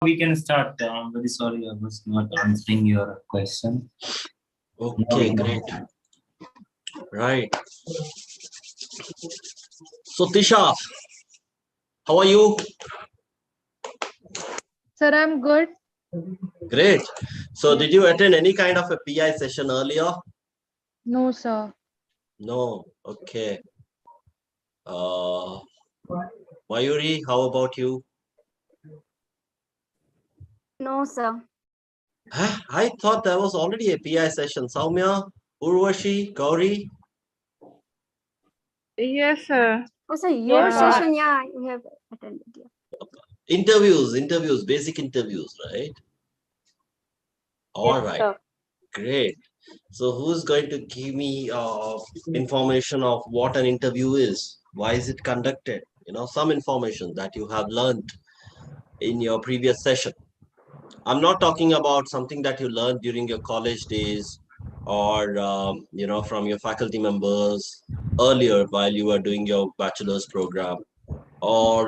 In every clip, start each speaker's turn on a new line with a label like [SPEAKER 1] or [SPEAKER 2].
[SPEAKER 1] we can start. I'm very sorry I was not answering your question.
[SPEAKER 2] Okay, great. Right. So Tisha, how are you?
[SPEAKER 3] Sir, I'm good.
[SPEAKER 2] Great. So did you attend any kind of a PI session earlier?
[SPEAKER 3] No, sir.
[SPEAKER 2] No. Okay. Mayuri, how about you?
[SPEAKER 4] No, sir.
[SPEAKER 2] Huh? I thought there was already a PI session. Soumya, Urvashi, Gauri.
[SPEAKER 3] Yes, sir.
[SPEAKER 4] Oh, sir, your
[SPEAKER 3] Yeah.
[SPEAKER 4] session, yeah, we have attended. Yeah.
[SPEAKER 2] Interviews, basic interviews, right? All
[SPEAKER 3] Yes,
[SPEAKER 2] right.
[SPEAKER 3] sir.
[SPEAKER 2] Great. So who's going to give me information of what an interview is? Why is it conducted? You know, some information that you have learned in your previous session. I'm not talking about something that you learned during your college days or, you know, from your faculty members earlier while you were doing your bachelor's program, or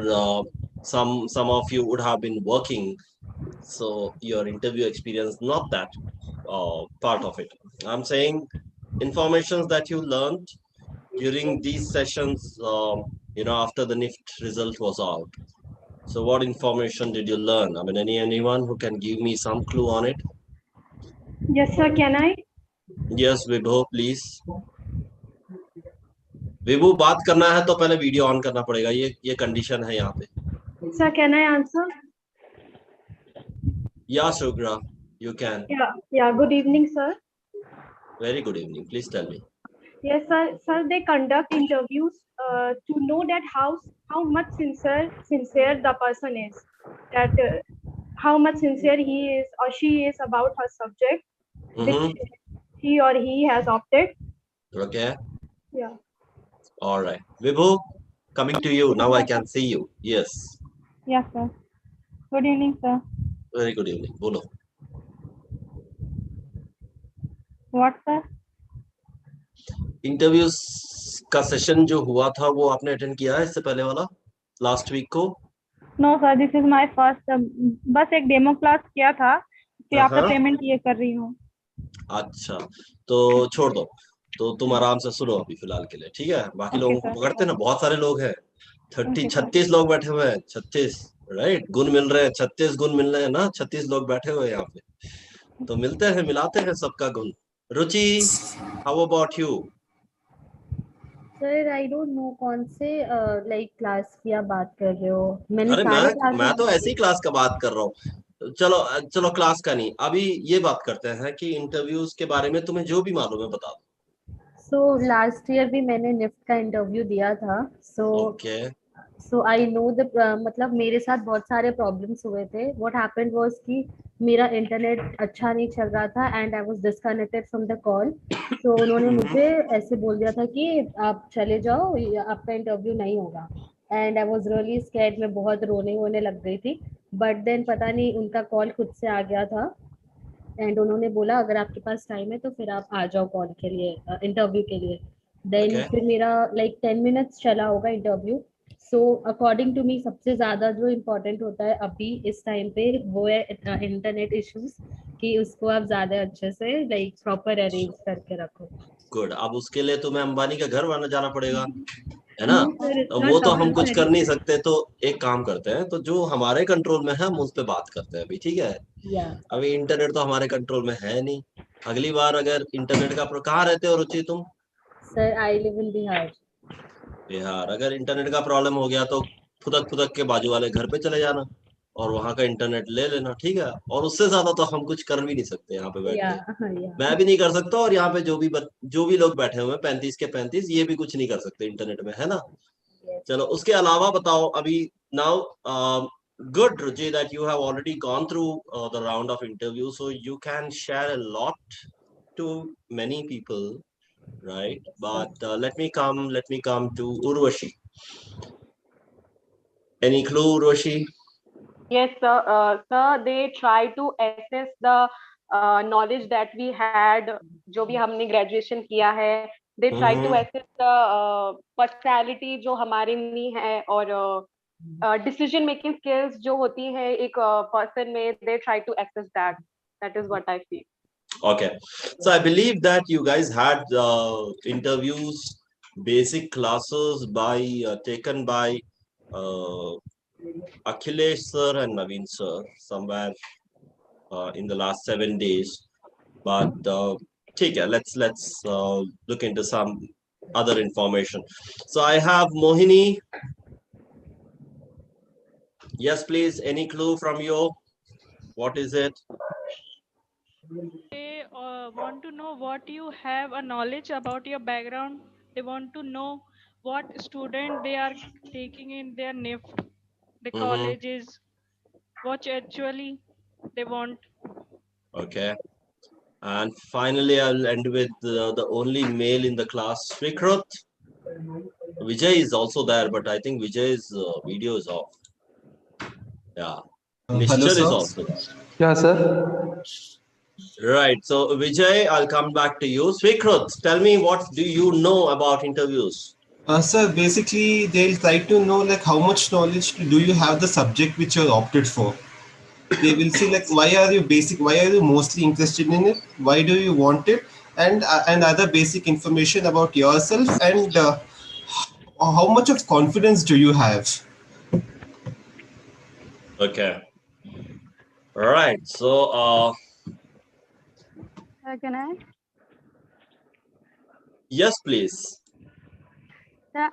[SPEAKER 2] some of you would have been working, so your interview experience, not that part of it. I'm saying informations that you learned during these sessions, you know, after the Nift result was out. So what information did you learn? I mean, anyone who can give me some clue on it?
[SPEAKER 3] Yes, sir. Can I?
[SPEAKER 2] Yes, Vibhu, please. विभू, बात करना है तो पहले video on करना पड़ेगा, ये condition है यहाँ पे.
[SPEAKER 3] Sir, can I answer?
[SPEAKER 2] Yeah, Sugra, you can.
[SPEAKER 3] Yeah. Good evening, sir.
[SPEAKER 2] Very good evening. Please tell me.
[SPEAKER 3] Yes, sir. Sir, they conduct interviews to know that how much sincere the person is. That how much sincere he is or she is about her subject, which he or he has opted.
[SPEAKER 2] Okay.
[SPEAKER 3] Yeah.
[SPEAKER 2] All right. Vibhu, coming to you. Now I can see you. Yes.
[SPEAKER 3] Yes, sir. Good evening, sir.
[SPEAKER 2] Very good evening. Bolo.
[SPEAKER 3] What, sir?
[SPEAKER 2] Interviews का session जो हुआ था वो आपने attend किया है इससे पहले वाला, लास्ट वीक को?
[SPEAKER 3] No sir, this is my first. बस एक डेमो क्लास किया था, फिर आपका पेमेंट ये कर रही हूँ.
[SPEAKER 2] अच्छा, तो छोड़ दो, तो तुम आराम से सुनो अभी फिलहाल के लिए, ठीक है? बाकी लोगों को पकड़ते ना, बहुत सारे लोग हैं, 36 लोग बैठे हुए हैं. 36, राइट? गुण मिल रहे हैं, 36 गुण मिल रहे हैं ना, 36 लोग बैठे हुए हैं यहाँ पे, तो मिलते हैं, मिलाते हैं सबका गुण. Ruchi, how about you?
[SPEAKER 5] Sir I don't know कौन से लाइक क्लास की आप बात कर रहे हो. मैंने
[SPEAKER 2] अरे
[SPEAKER 5] सारे
[SPEAKER 2] मैं तो ऐसी क्लास का बात कर रहा हूँ. चलो क्लास का नहीं, अभी ये बात करते हैं कि इंटरव्यूज के बारे में तुम्हें जो भी मालूम है बता दो.
[SPEAKER 5] सो लास्ट ईयर भी मैंने निफ्ट का इंटरव्यू दिया था. सो आई नो द मतलब मेरे साथ बहुत सारे प्रॉब्लम्स हुए थे. व्हाट हैपेंड वाज कि मेरा इंटरनेट अच्छा नहीं चल रहा था and I was disconnected from the call. तो उन्होंने मुझे ऐसे बोल दिया था कि आप चले जाओ, आपका इंटरव्यू नहीं होगा. And I was really scared. मैं बहुत रोने वोने लग गई थी. बट देन पता नहीं उनका कॉल खुद से आ गया था एंड उन्होंने बोला अगर आपके पास टाइम है तो फिर आप आ जाओ कॉल के लिए, इंटरव्यू के लिए. देन फिर मेरा लाइक 10 मिनट्स चला होगा interview. So according to me सबसे ज्यादा जो इम्पोर्टेंट होता है अभी इस टाइम पे वो है इंटरनेट इश्यूज, कि उसको आप ज्यादा अच्छे से लाइक प्रॉपर अरेंज करके रखो.
[SPEAKER 2] गुड. अब उसके लिए तुम्हें अंबानी का घर बनाने जाना पड़ेगा, है ना? वो तो हम कुछ कर नहीं सकते, तो एक काम करते हैं, तो जो हमारे कंट्रोल में है हम उस पर बात करते हैं अभी, ठीक है? अभी इंटरनेट तो हमारे कंट्रोल में है नहीं. अगली बार अगर इंटरनेट का कहाँ रहते हो रुचि तुम?
[SPEAKER 5] Sir I live in Bihar.
[SPEAKER 2] Bihar. अगर इंटरनेट का प्रॉब्लम हो गया तो फुदक के बाजू वाले घर पे चले जाना और वहां का इंटरनेट ले लेना, ठीक है? और उससे ज्यादा तो हम कुछ कर भी नहीं सकते यहाँ पे बैठ के. मैं भी नहीं कर सकता, और यहाँ पे जो भी लोग बैठे हुए हैं 35 के 35, ये भी कुछ नहीं कर सकते इंटरनेट में, है ना? चलो उसके अलावा बताओ अभी. Now good, Ruchi, that you have already gone through the round of interview, so you can share a lot to many people, right? But let me come to Urvashi. Any clue, Urvashi?
[SPEAKER 6] Yes, sir. Sir, they try to assess the knowledge that we had, जो भी हमने graduation किया है. They try to assess the personality जो हमारे में है, और decision making skills जो होती है एक person में, they try to access that. That is what I feel.
[SPEAKER 2] Okay, so I believe that you guys had interviews, basic classes taken by Akhilesh sir and Naveen sir somewhere in the last 7 days. But okay, let's look into some other information. So I have Mohini. Yes, please. Any clue from you? What is it?
[SPEAKER 7] They want to know what you have a knowledge about your background. They want to know what student they are taking in their Nift, the colleges, what actually they want.
[SPEAKER 2] Okay. And finally, I'll end with the only male in the class, Srikrut. Vijay is also there, but I think Vijay's video is off. Yeah. Nishchal is also there.
[SPEAKER 8] Yeah, sir.
[SPEAKER 2] Right. So, Vijay, I'll come back to you. Srikrut, tell me, what do you know about interviews?
[SPEAKER 9] Sir, basically, they'll try to know like how much knowledge do you have the subject which you're opted for. They will see like why are you mostly interested in it, why do you want it, and other basic information about yourself, and how much of confidence do you have.
[SPEAKER 2] Okay. All right. So,
[SPEAKER 4] Can I?
[SPEAKER 2] yes, please.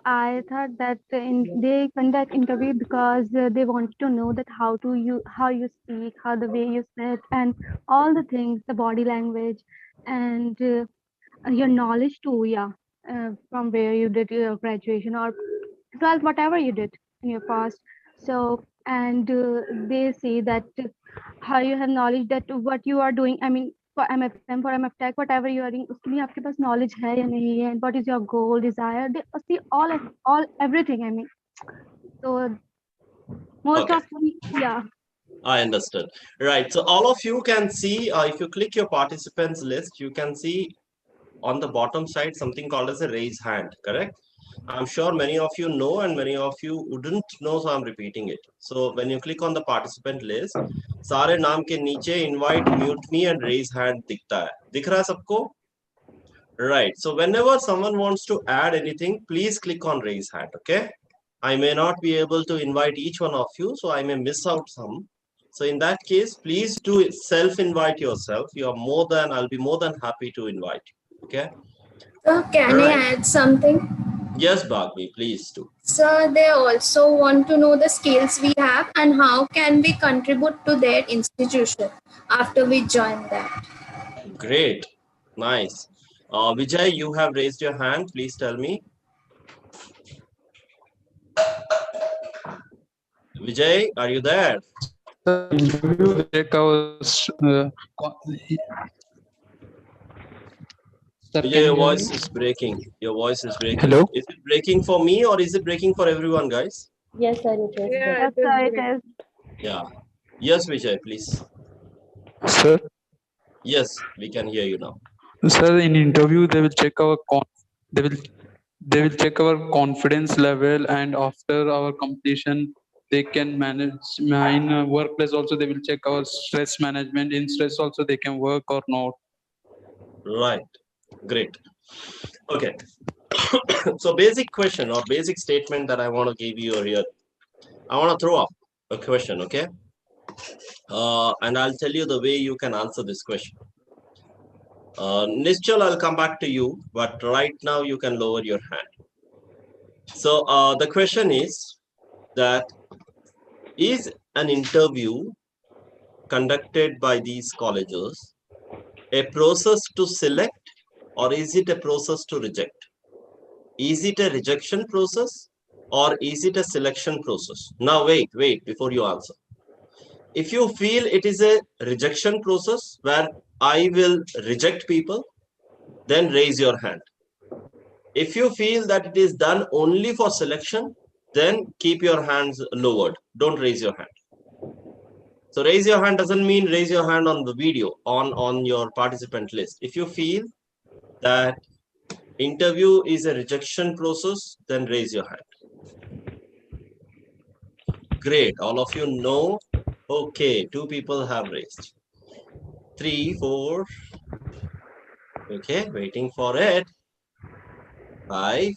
[SPEAKER 4] I thought that they conduct interview because they want to know that how you speak, how the way you sit, and all the things, the body language, and your knowledge too. Yeah, from where you did your graduation or 12th, whatever you did in your past. So, and they say that how you have knowledge that what you are doing. I mean, for MFM, for MF Tech, whatever you are doing, उसके लिए आपके पास knowledge है या नहीं है, and what is your goal, desire. They see all everything. I mean, so most of them, yeah.
[SPEAKER 2] I understood. Right. So all of you can see, if you click your participants list, you can see on the bottom side something called as a raise hand, correct? I'm sure many of you know and many of you wouldn't know, so I'm repeating it. So when you click on the participant list, सारे नाम के नीचे invite, mute me and raise hand दिखता है. दिख रहा है सबको? Right. So whenever someone wants to add anything, please click on raise hand, okay? I may not be able to invite each one of you, so I may miss out some. So in that case, please do self-invite yourself. I'll be more than happy to invite you, okay?
[SPEAKER 10] Can I add something?
[SPEAKER 2] Yes, Bhagvi, please do.
[SPEAKER 10] Sir, they also want to know the skills we have and how can we contribute to their institution after we join that.
[SPEAKER 2] Great. Nice. Vijay, you have raised your hand. Please tell me. Vijay, are you there? Vijay, your voice is breaking. Your voice is breaking.
[SPEAKER 8] Hello?
[SPEAKER 2] Is it breaking for me or is it breaking for everyone, guys?
[SPEAKER 5] Yes, sir, it is.
[SPEAKER 3] Yeah,
[SPEAKER 4] It is.
[SPEAKER 2] Yeah. Yes, Vijay, please.
[SPEAKER 8] Sir?
[SPEAKER 2] Yes, we can hear you now.
[SPEAKER 8] Sir, in interview, they will check our they will check our confidence level, and after our completion, they can manage. In workplace also, they will check our stress management. In stress also, they can work or not.
[SPEAKER 2] Right. Great. Okay. So basic question or basic statement that I want to give you here. I want to throw up a question, okay? And I'll tell you the way you can answer this question. Nischal, I'll come back to you, but right now you can lower your hand. So the question is that is an interview conducted by these colleges a process to select or is it a process to reject? Is it a rejection process or is it a selection process? Now wait before you answer. If you feel it is a rejection process where I will reject people, then raise your hand. If you feel that it is done only for selection, then keep your hands lowered. Don't raise your hand. So raise your hand doesn't mean raise your hand on the video, on your participant list. If you feel that interview is a rejection process, then raise your hand. Great. All of you know. Okay, 2 people have raised. 3, 4. Okay, waiting for it. 5.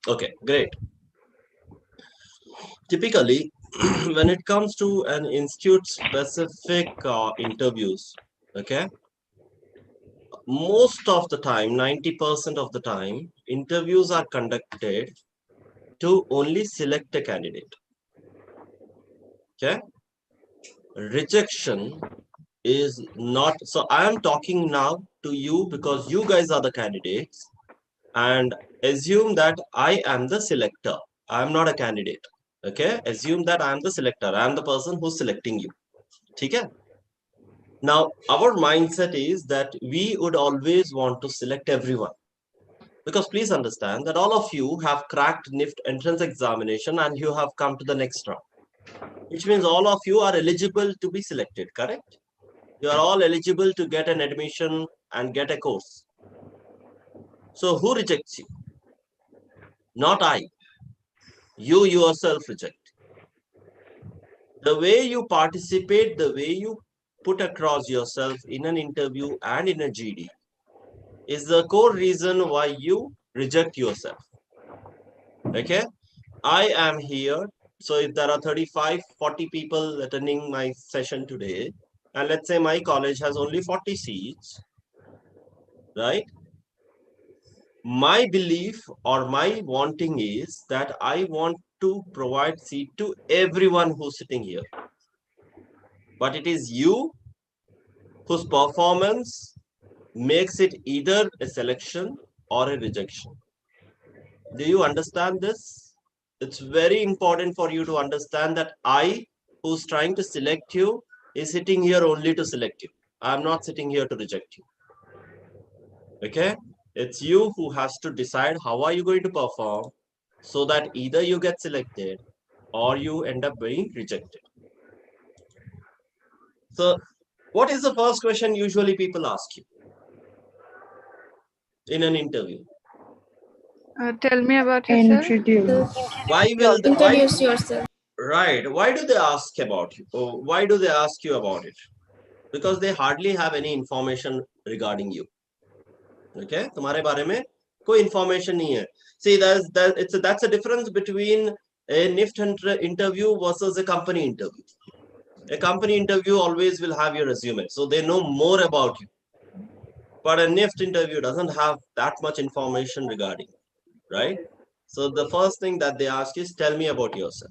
[SPEAKER 2] Okay, great. Typically, when it comes to an institute-specific interviews, okay, most of the time, 90% of the time, interviews are conducted to only select a candidate. Okay, rejection is not. So I am talking now to you because you guys are the candidates, and assume that I am the selector. I am not a candidate. Okay, assume that I am the selector. I am the person who's selecting you. Okay. Now, our mindset is that we would always want to select everyone. Because please understand that all of you have cracked Nift entrance examination and you have come to the next round. Which means all of you are eligible to be selected, correct? You are all eligible to get an admission and get a course. So who rejects you? Not I. You yourself reject. The way you participate, the way you put across yourself in an interview and in a GD is the core reason why you reject yourself. Okay, I am here. So if there are 35, 40 people attending my session today, and let's say my college has only 40 seats, right? My belief or my wanting is that I want to provide seat to everyone who's sitting here. But it is you whose performance makes it either a selection or a rejection. Do you understand this? It's very important for you to understand that I, who's trying to select you, is sitting here only to select you. I'm not sitting here to reject you. Okay? It's you who has to decide how are you going to perform so that either you get selected or you end up being rejected. So, what is the first question usually people ask you in an interview?
[SPEAKER 7] Tell me about yourself.
[SPEAKER 10] Introduce yourself.
[SPEAKER 2] Right. Why do they ask about you? Or why do they ask you about it? Because they hardly have any information regarding you. Okay? तुम्हारे बारे में कोई information नहीं है. See, that's a difference between a Nift interview versus a company interview. A company interview always will have your resume, so they know more about you. But a Nift interview doesn't have that much information regarding, right? So the first thing that they ask is, tell me about yourself.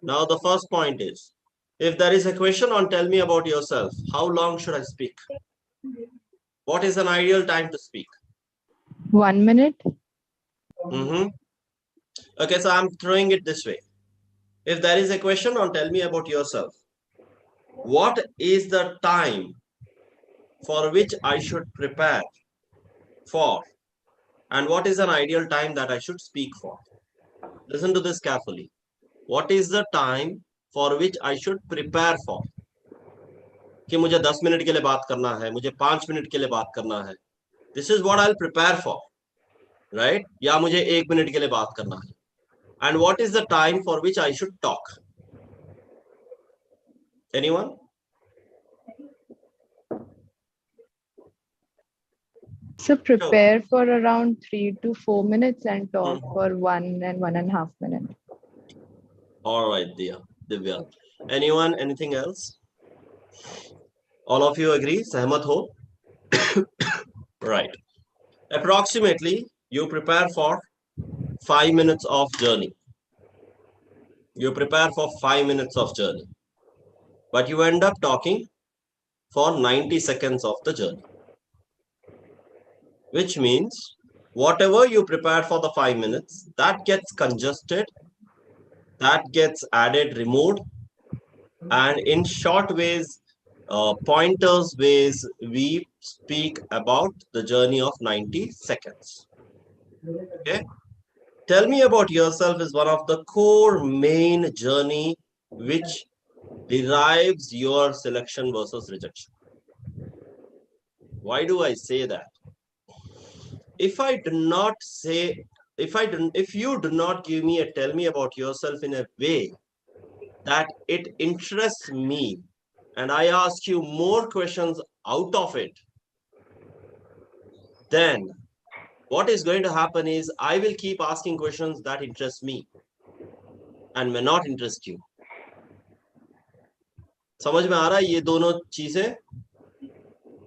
[SPEAKER 2] Now the first point is, if there is a question on tell me about yourself, how long should I speak? What is an ideal time to speak?
[SPEAKER 11] 1 minute.
[SPEAKER 2] Okay, so I'm throwing it this way. If there is a question on tell me about yourself, what is the time for which I should prepare for? And what is an ideal time that I should speak for? Listen to this carefully. What is the time for which I should prepare for? कि मुझे 10 minute के लिए बात करना है, मुझे 5 minute के लिए बात करना है. This is what I'll prepare for, right? या मुझे 1 मिनट के लिए बात करना है. And what is the time for which I should talk? Anyone?
[SPEAKER 11] So prepare for around 3 to 4 minutes and talk for 1 and 1.5 minutes.
[SPEAKER 2] All right, Divya. Anyone? Anything else? All of you agree? Sehmat ho? Right. Approximately, you prepare for 5 minutes of journey. You prepare for 5 minutes of journey. But you end up talking for 90 seconds of the journey. Which means, whatever you prepare for the 5 minutes, that gets congested, that gets added, removed, and in short ways, pointers ways, we speak about the journey of 90 seconds. Okay? Tell me about yourself is one of the core main journey which derives your selection versus rejection. Why do I say that? if I do not say, if you do not give me a tell me about yourself in a way that it interests me, and I ask you more questions out of it, then what is going to happen is I will keep asking questions that interest me and may not interest you. समझ में आ रहा है ये दोनों चीजें?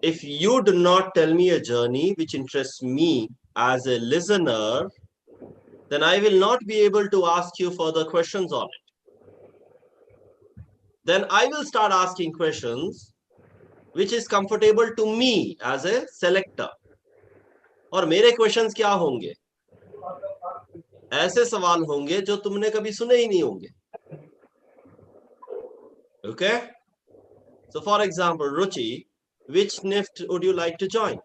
[SPEAKER 2] If you do not tell me a journey which interests me as a listener, then I will not be able to ask you further questions on it. Then I will start asking questions which is comfortable to me as a selector. और मेरे questions क्या होंगे? ऐसे सवाल होंगे जो तुमने कभी सुने ही नहीं होंगे. Okay? So for example, Ruchi, which Nift would you like to join?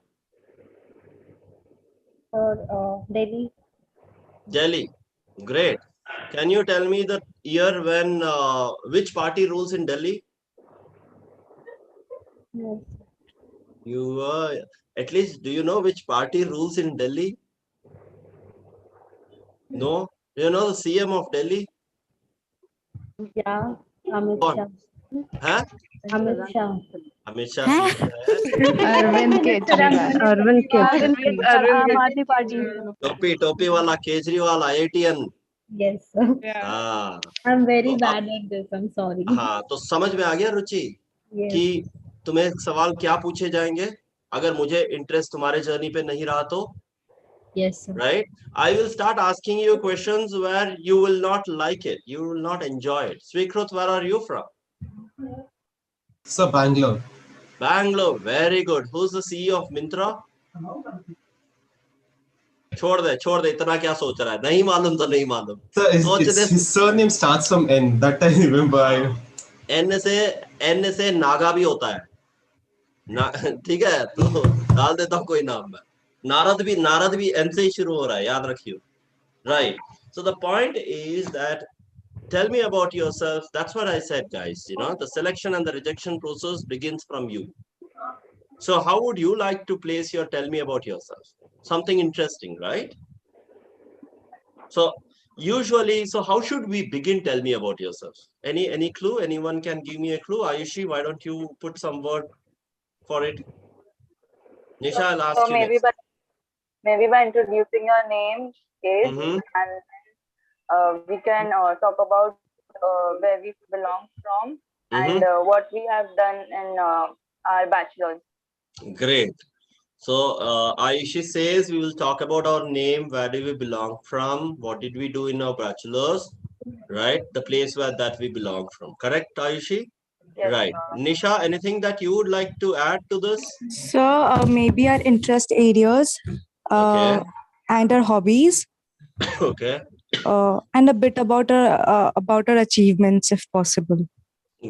[SPEAKER 5] Delhi.
[SPEAKER 2] Delhi. Great. Can you tell me the year when, which party rules in Delhi?
[SPEAKER 5] Yes.
[SPEAKER 2] You at least, do you know which party rules in Delhi? No? Do you know the CM of Delhi?
[SPEAKER 5] Yeah, Amit Shah.
[SPEAKER 2] Huh?
[SPEAKER 5] Amit Shah.
[SPEAKER 2] Amit Shah CM है.
[SPEAKER 11] Arvind Kejriwal.
[SPEAKER 12] Arvind Kejriwal.
[SPEAKER 4] Aam Aadmi Party.
[SPEAKER 2] टोपी वाला Kejriwal IITN.
[SPEAKER 5] Yes.
[SPEAKER 2] हाँ.
[SPEAKER 5] I'm very bad at this. I'm sorry.
[SPEAKER 2] हाँ, तो समझ में आ गया रुचि कि तुम्हें सवाल क्या पूछे जाएंगे अगर मुझे इंटरेस्ट तुम्हारे जर्नी पे नहीं रहा तो?
[SPEAKER 5] Yes, sir.
[SPEAKER 2] Right? I will start asking you questions where you will not like it. You will not enjoy it. Swikrut, where are you from?
[SPEAKER 9] So Bangalore.
[SPEAKER 2] Bangalore. Very good. Who's the CEO of Myntra? छोड़ दे इतना क्या सोच रहा है? नहीं मालूम तो नहीं मालूम.
[SPEAKER 9] So his surname starts from N. That I remember.
[SPEAKER 2] N से नागा भी होता है. ठीक है, तो डाल देता हूँ कोई नाम में. नारद भी N से ही शुरू हो रहा है, याद रखियो. Right. So the point is that tell me about yourself. That's what I said, guys. You know, the selection and the rejection process begins from you. So how would you like to place your tell me about yourself? Something interesting, right? So usually, so how should we begin? Tell me about yourself. Any clue? Anyone can give me a clue? Ayushi, why don't you put some word for it? Nisha, I'll ask you
[SPEAKER 13] maybe
[SPEAKER 2] next.
[SPEAKER 13] Maybe by introducing your name, age, and we can talk about where we belong from and what we have done in our bachelor's.
[SPEAKER 2] Great. So Ayushi says we will talk about our name, where do we belong from, what did we do in our bachelor's, right? The place where that we belong from. Correct, Ayushi? Yes, right. Nisha, anything that you would like to add to this?
[SPEAKER 14] So maybe our interest areas and our hobbies.
[SPEAKER 2] Okay.
[SPEAKER 14] And a bit about our achievements, if possible.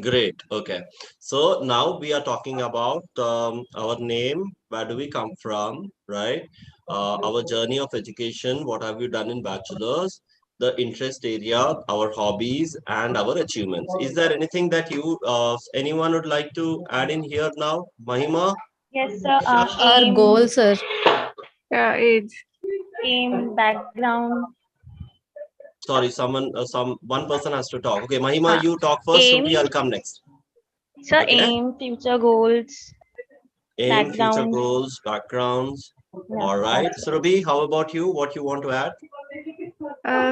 [SPEAKER 2] Great. Okay. So now we are talking about our name, where do we come from, right? Our journey of education, what have you done in bachelor's, the interest area, our hobbies, and our achievements. Is there anything that you, anyone would like to add in here now? Mahima?
[SPEAKER 3] Yes, sir.
[SPEAKER 5] Our goal, sir.
[SPEAKER 12] Yeah, age.
[SPEAKER 3] Aim, background.
[SPEAKER 2] Sorry, one person has to talk. Okay, Mahima, you talk first. Ruby, I'll come next.
[SPEAKER 3] Sir, aim, future goals.
[SPEAKER 2] Aim, future goals, backgrounds. Yeah. All right. So, Ruby, how about you? What you want to add?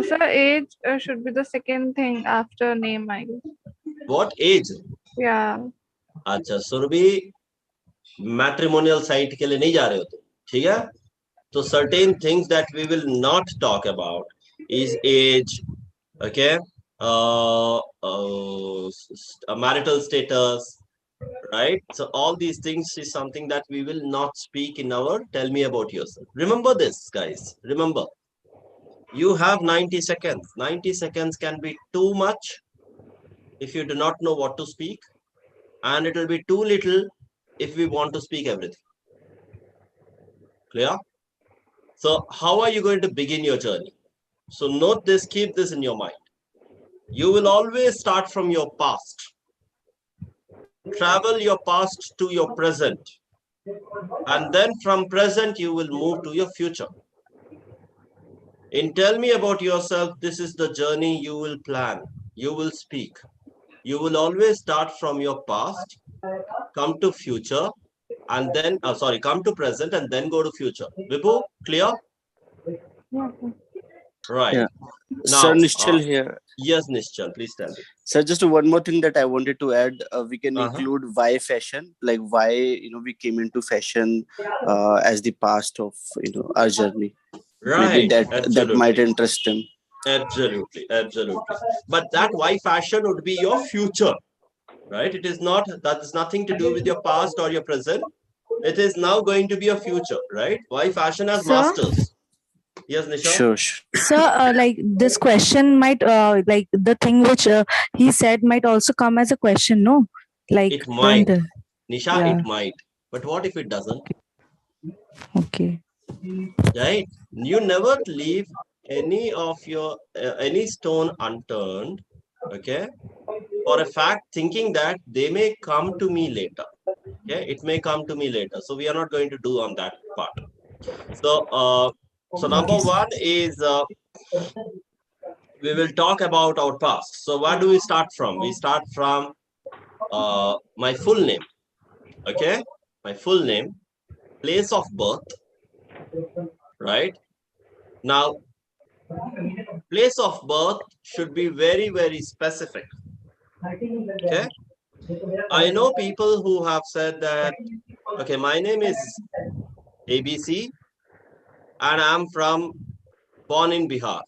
[SPEAKER 12] Sir, age should be the second thing after name, I guess.
[SPEAKER 2] What age?
[SPEAKER 12] Yeah.
[SPEAKER 2] अच्छा, so Ruby, matrimonial site के लिए नहीं जा रहे हो तुम, ठीक है? So certain things that we will not talk about is age, okay? Marital status, right? So all these things is something that we will not speak in our tell me about yourself. Remember this, guys. Remember, you have 90 seconds. 90 seconds can be too much if you do not know what to speak, and it will be too little if we want to speak everything. Clear? So how are you going to begin your journey? So note this, keep this in your mind. You will always start from your past. Travel your past to your present. And then from present, you will move to your future. In tell me about yourself, this is the journey you will plan, you will speak. You will always start from your past, come to future, and then, come to present and then go to future. Vibhu, clear?
[SPEAKER 4] Yeah.
[SPEAKER 2] Right.
[SPEAKER 15] Yeah.
[SPEAKER 2] Now,
[SPEAKER 15] Sir Nischal here.
[SPEAKER 2] Yes, Nischal, please tell me.
[SPEAKER 15] Sir, just one more thing that I wanted to add. We can include why fashion, like why we came into fashion as the past of our journey. Maybe
[SPEAKER 2] Right.
[SPEAKER 15] that might interest them.
[SPEAKER 2] Absolutely. But that why fashion would be your future, right? It is not, that is nothing to do with your past or your present. It is now going to be your future, right? Why fashion as masters? Yes, Nisha?
[SPEAKER 15] Sure.
[SPEAKER 14] Sir, like this question might, like the thing which he said might also come as a question, no? Like
[SPEAKER 2] it might.
[SPEAKER 14] don't,
[SPEAKER 2] Nisha,
[SPEAKER 14] yeah.
[SPEAKER 2] it might. But what if it doesn't?
[SPEAKER 14] Okay.
[SPEAKER 2] Right? You never leave any of your, any stone unturned, okay? For a fact, thinking that they may come to me later. Okay, it may come to me later. So we are not going to do on that part. So, number one is we will talk about our past. So where do we start from? We start from my full name. Okay, my full name, place of birth. Right now, place of birth should be very, very specific. Okay, I know people who have said that, okay, my name is ABC and I'm born in Bihar.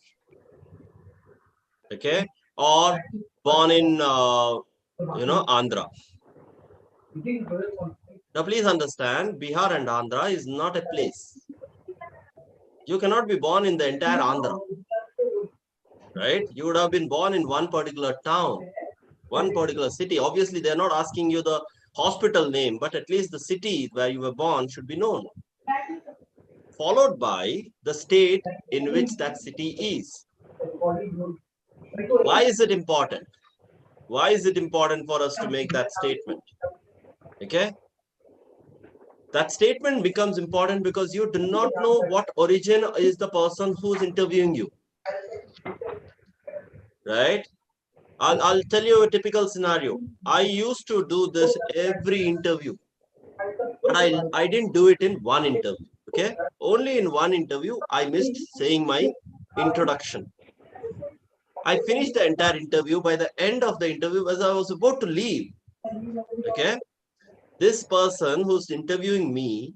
[SPEAKER 2] Okay, or born in Andhra. Now please understand, Bihar and Andhra is not a place. You cannot be born in the entire Andhra, right? You would have been born in one particular town, one particular city. Obviously, they're not asking you the hospital name, but at least the city where you were born should be known. Followed by the state in which that city is. Why is it important? Why is it important for us to make that statement? Okay. That statement becomes important because you do not know what origin is the person who's interviewing you. Right? I'll tell you a typical scenario. I used to do this every interview, but I didn't do it in one interview. Okay. Only in one interview, I missed saying my introduction. I finished the entire interview. By the end of the interview, as I was about to leave, okay, this person who's interviewing me,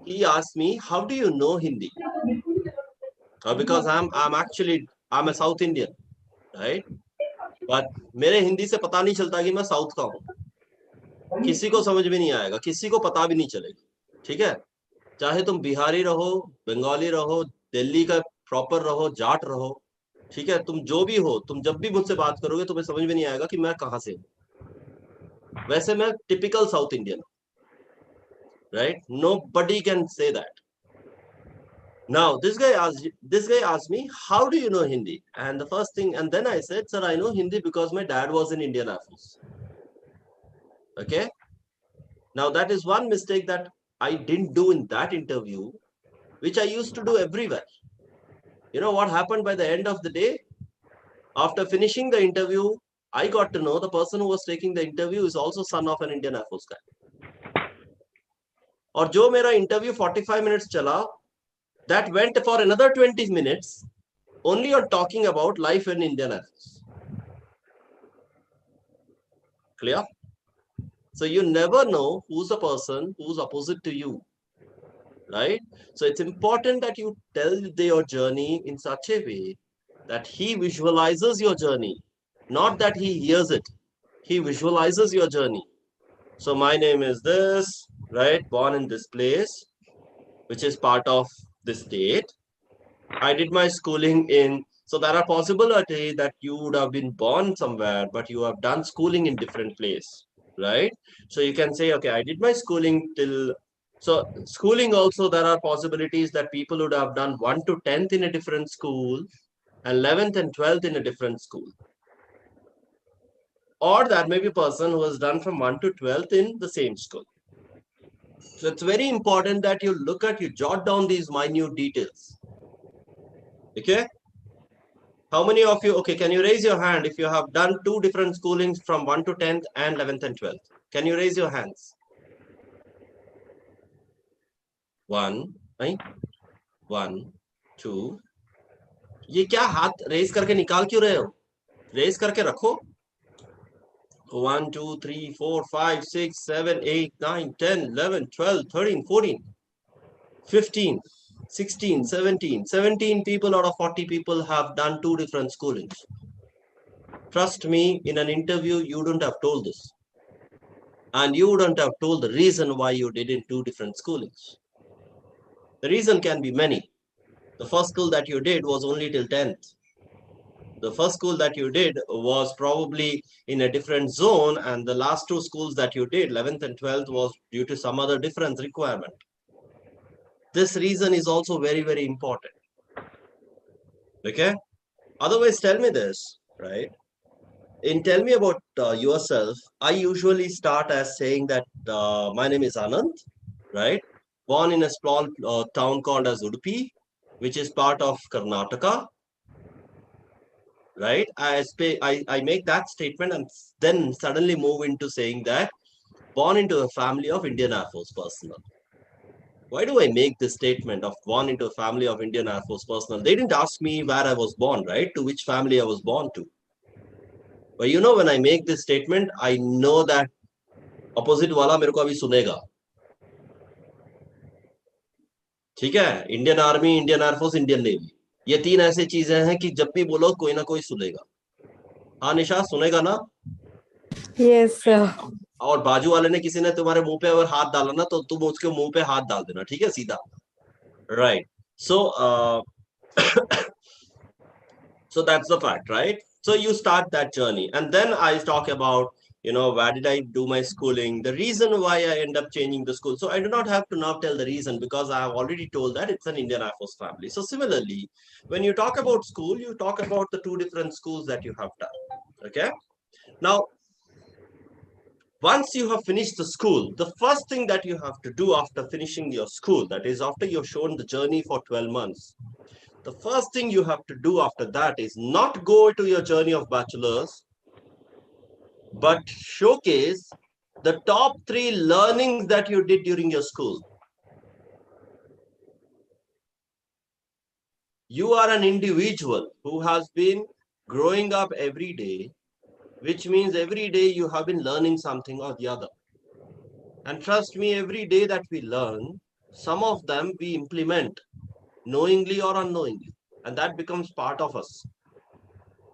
[SPEAKER 2] he asked me, how do you know Hindi? Because I'm a South Indian, right? But मेरे हिंदी से पता नहीं चलता कि मैं south का हूँ. किसी को समझ में नहीं आएगा, किसी को पता भी नहीं चलेगा. ठीक है, चाहे तुम बिहारी रहो, बंगाली रहो, दिल्ली का प्रॉपर रहो, जाट रहो, ठीक है, तुम जो भी हो, तुम जब भी मुझसे बात करोगे तुम्हें समझ में नहीं आएगा कि मैं कहाँ से हूँ. वैसे मैं typical south Indian, right? Nobody can say that. Now this guy asked me, how do you know Hindi? And the first thing, and then I said, sir, I know Hindi because my dad was in Indian Air Force. Okay. Now that is one mistake that I didn't do in that interview, which I used to do everywhere. You know what happened by the end of the day? After finishing the interview, I got to know the person who was taking the interview is also son of an Indian Air Force guy. और जो मेरा interview 45 minutes चला, that went for another 20 minutes only on talking about life in Indian Air Force. Clear? So you never know who's the person who's opposite to you, right? So it's important that you tell your journey in such a way that he visualizes your journey, not that he hears it. He visualizes your journey. So my name is this, right? Born in this place, which is part of the state. I did my schooling in, so there are possibility that you would have been born somewhere, but you have done schooling in different place, right? So you can say, okay, I did my schooling till, so schooling also there are possibilities that people would have done 1 to 10th in a different school and 11th and 12th in a different school. Or that may be a person who has done from 1 to 12th in the same school. So it's very important that you look at, you jot down these minute details. Okay? How many of you, okay, can you raise your hand if you have done 2 different schoolings from 1 to 10th and 11th and 12th? Can you raise your hands? 1, right? 1, 2. ये क्या हाथ raise करके निकाल क्यों रहे हो? Raise करके रखो. 1, 2, 3, 4, 5, 6, 7, 8, 9, 10, 11, 12, 13, 14, 15, 16, 17. 17 people out of 40 people have done 2 different schoolings. Trust me, in an interview, you wouldn't have told this. And you wouldn't have told the reason why you did in 2 different schoolings. The reason can be many. The first school that you did was only till 10th. The first school that you did was probably in a different zone, and the last 2 schools that you did, 11th and 12th, was due to some other difference requirement. This reason is also very, very important. Okay? Otherwise, tell me this, right? In tell me about yourself, I usually start as saying that my name is Ananth, right? Born in a small town called as Udupi, which is part of Karnataka, right? I make that statement and then suddenly move into saying that born into a family of Indian Air Force personnel. Why do I make this statement of born into a family of Indian Air Force personnel? They didn't ask me where I was born, right? To which family I was born to. But you know, when I make this statement, I know that opposite wala मेरे को अभी सुनेगा. ठीक है? Indian Army, Indian Air Force, Indian Navy. ये 3 ऐसे चीजें हैं कि जब भी बोलो कोई ना कोई सुनेगा. हाँ निशा, सुनेगा ना?
[SPEAKER 14] Yes, sir.
[SPEAKER 2] और बाजू वाले ने किसी ने तुम्हारे मुंह पे अगर हाथ डाला ना, तो तुम उसके मुंह पे हाथ डाल देना. ठीक है? सीधा. Right. So so that's the fact, right? So you start that journey, and then I talk about, you know, where did I do my schooling, the reason why I end up changing the school. So I do not have to now tell the reason, because I have already told that it's an Indian Air Force family. So similarly, when you talk about school, you talk about the 2 different schools that you have done. Okay? Now, once you have finished the school, the first thing that you have to do after finishing your school, that is after you've shown the journey for 12 months, the first thing you have to do after that is not go to your journey of bachelor's, but showcase the top 3 learnings that you did during your school. You are an individual who has been growing up every day, which means every day you have been learning something or the other. And trust me, every day that we learn, some of them we implement knowingly or unknowingly, and that becomes part of us.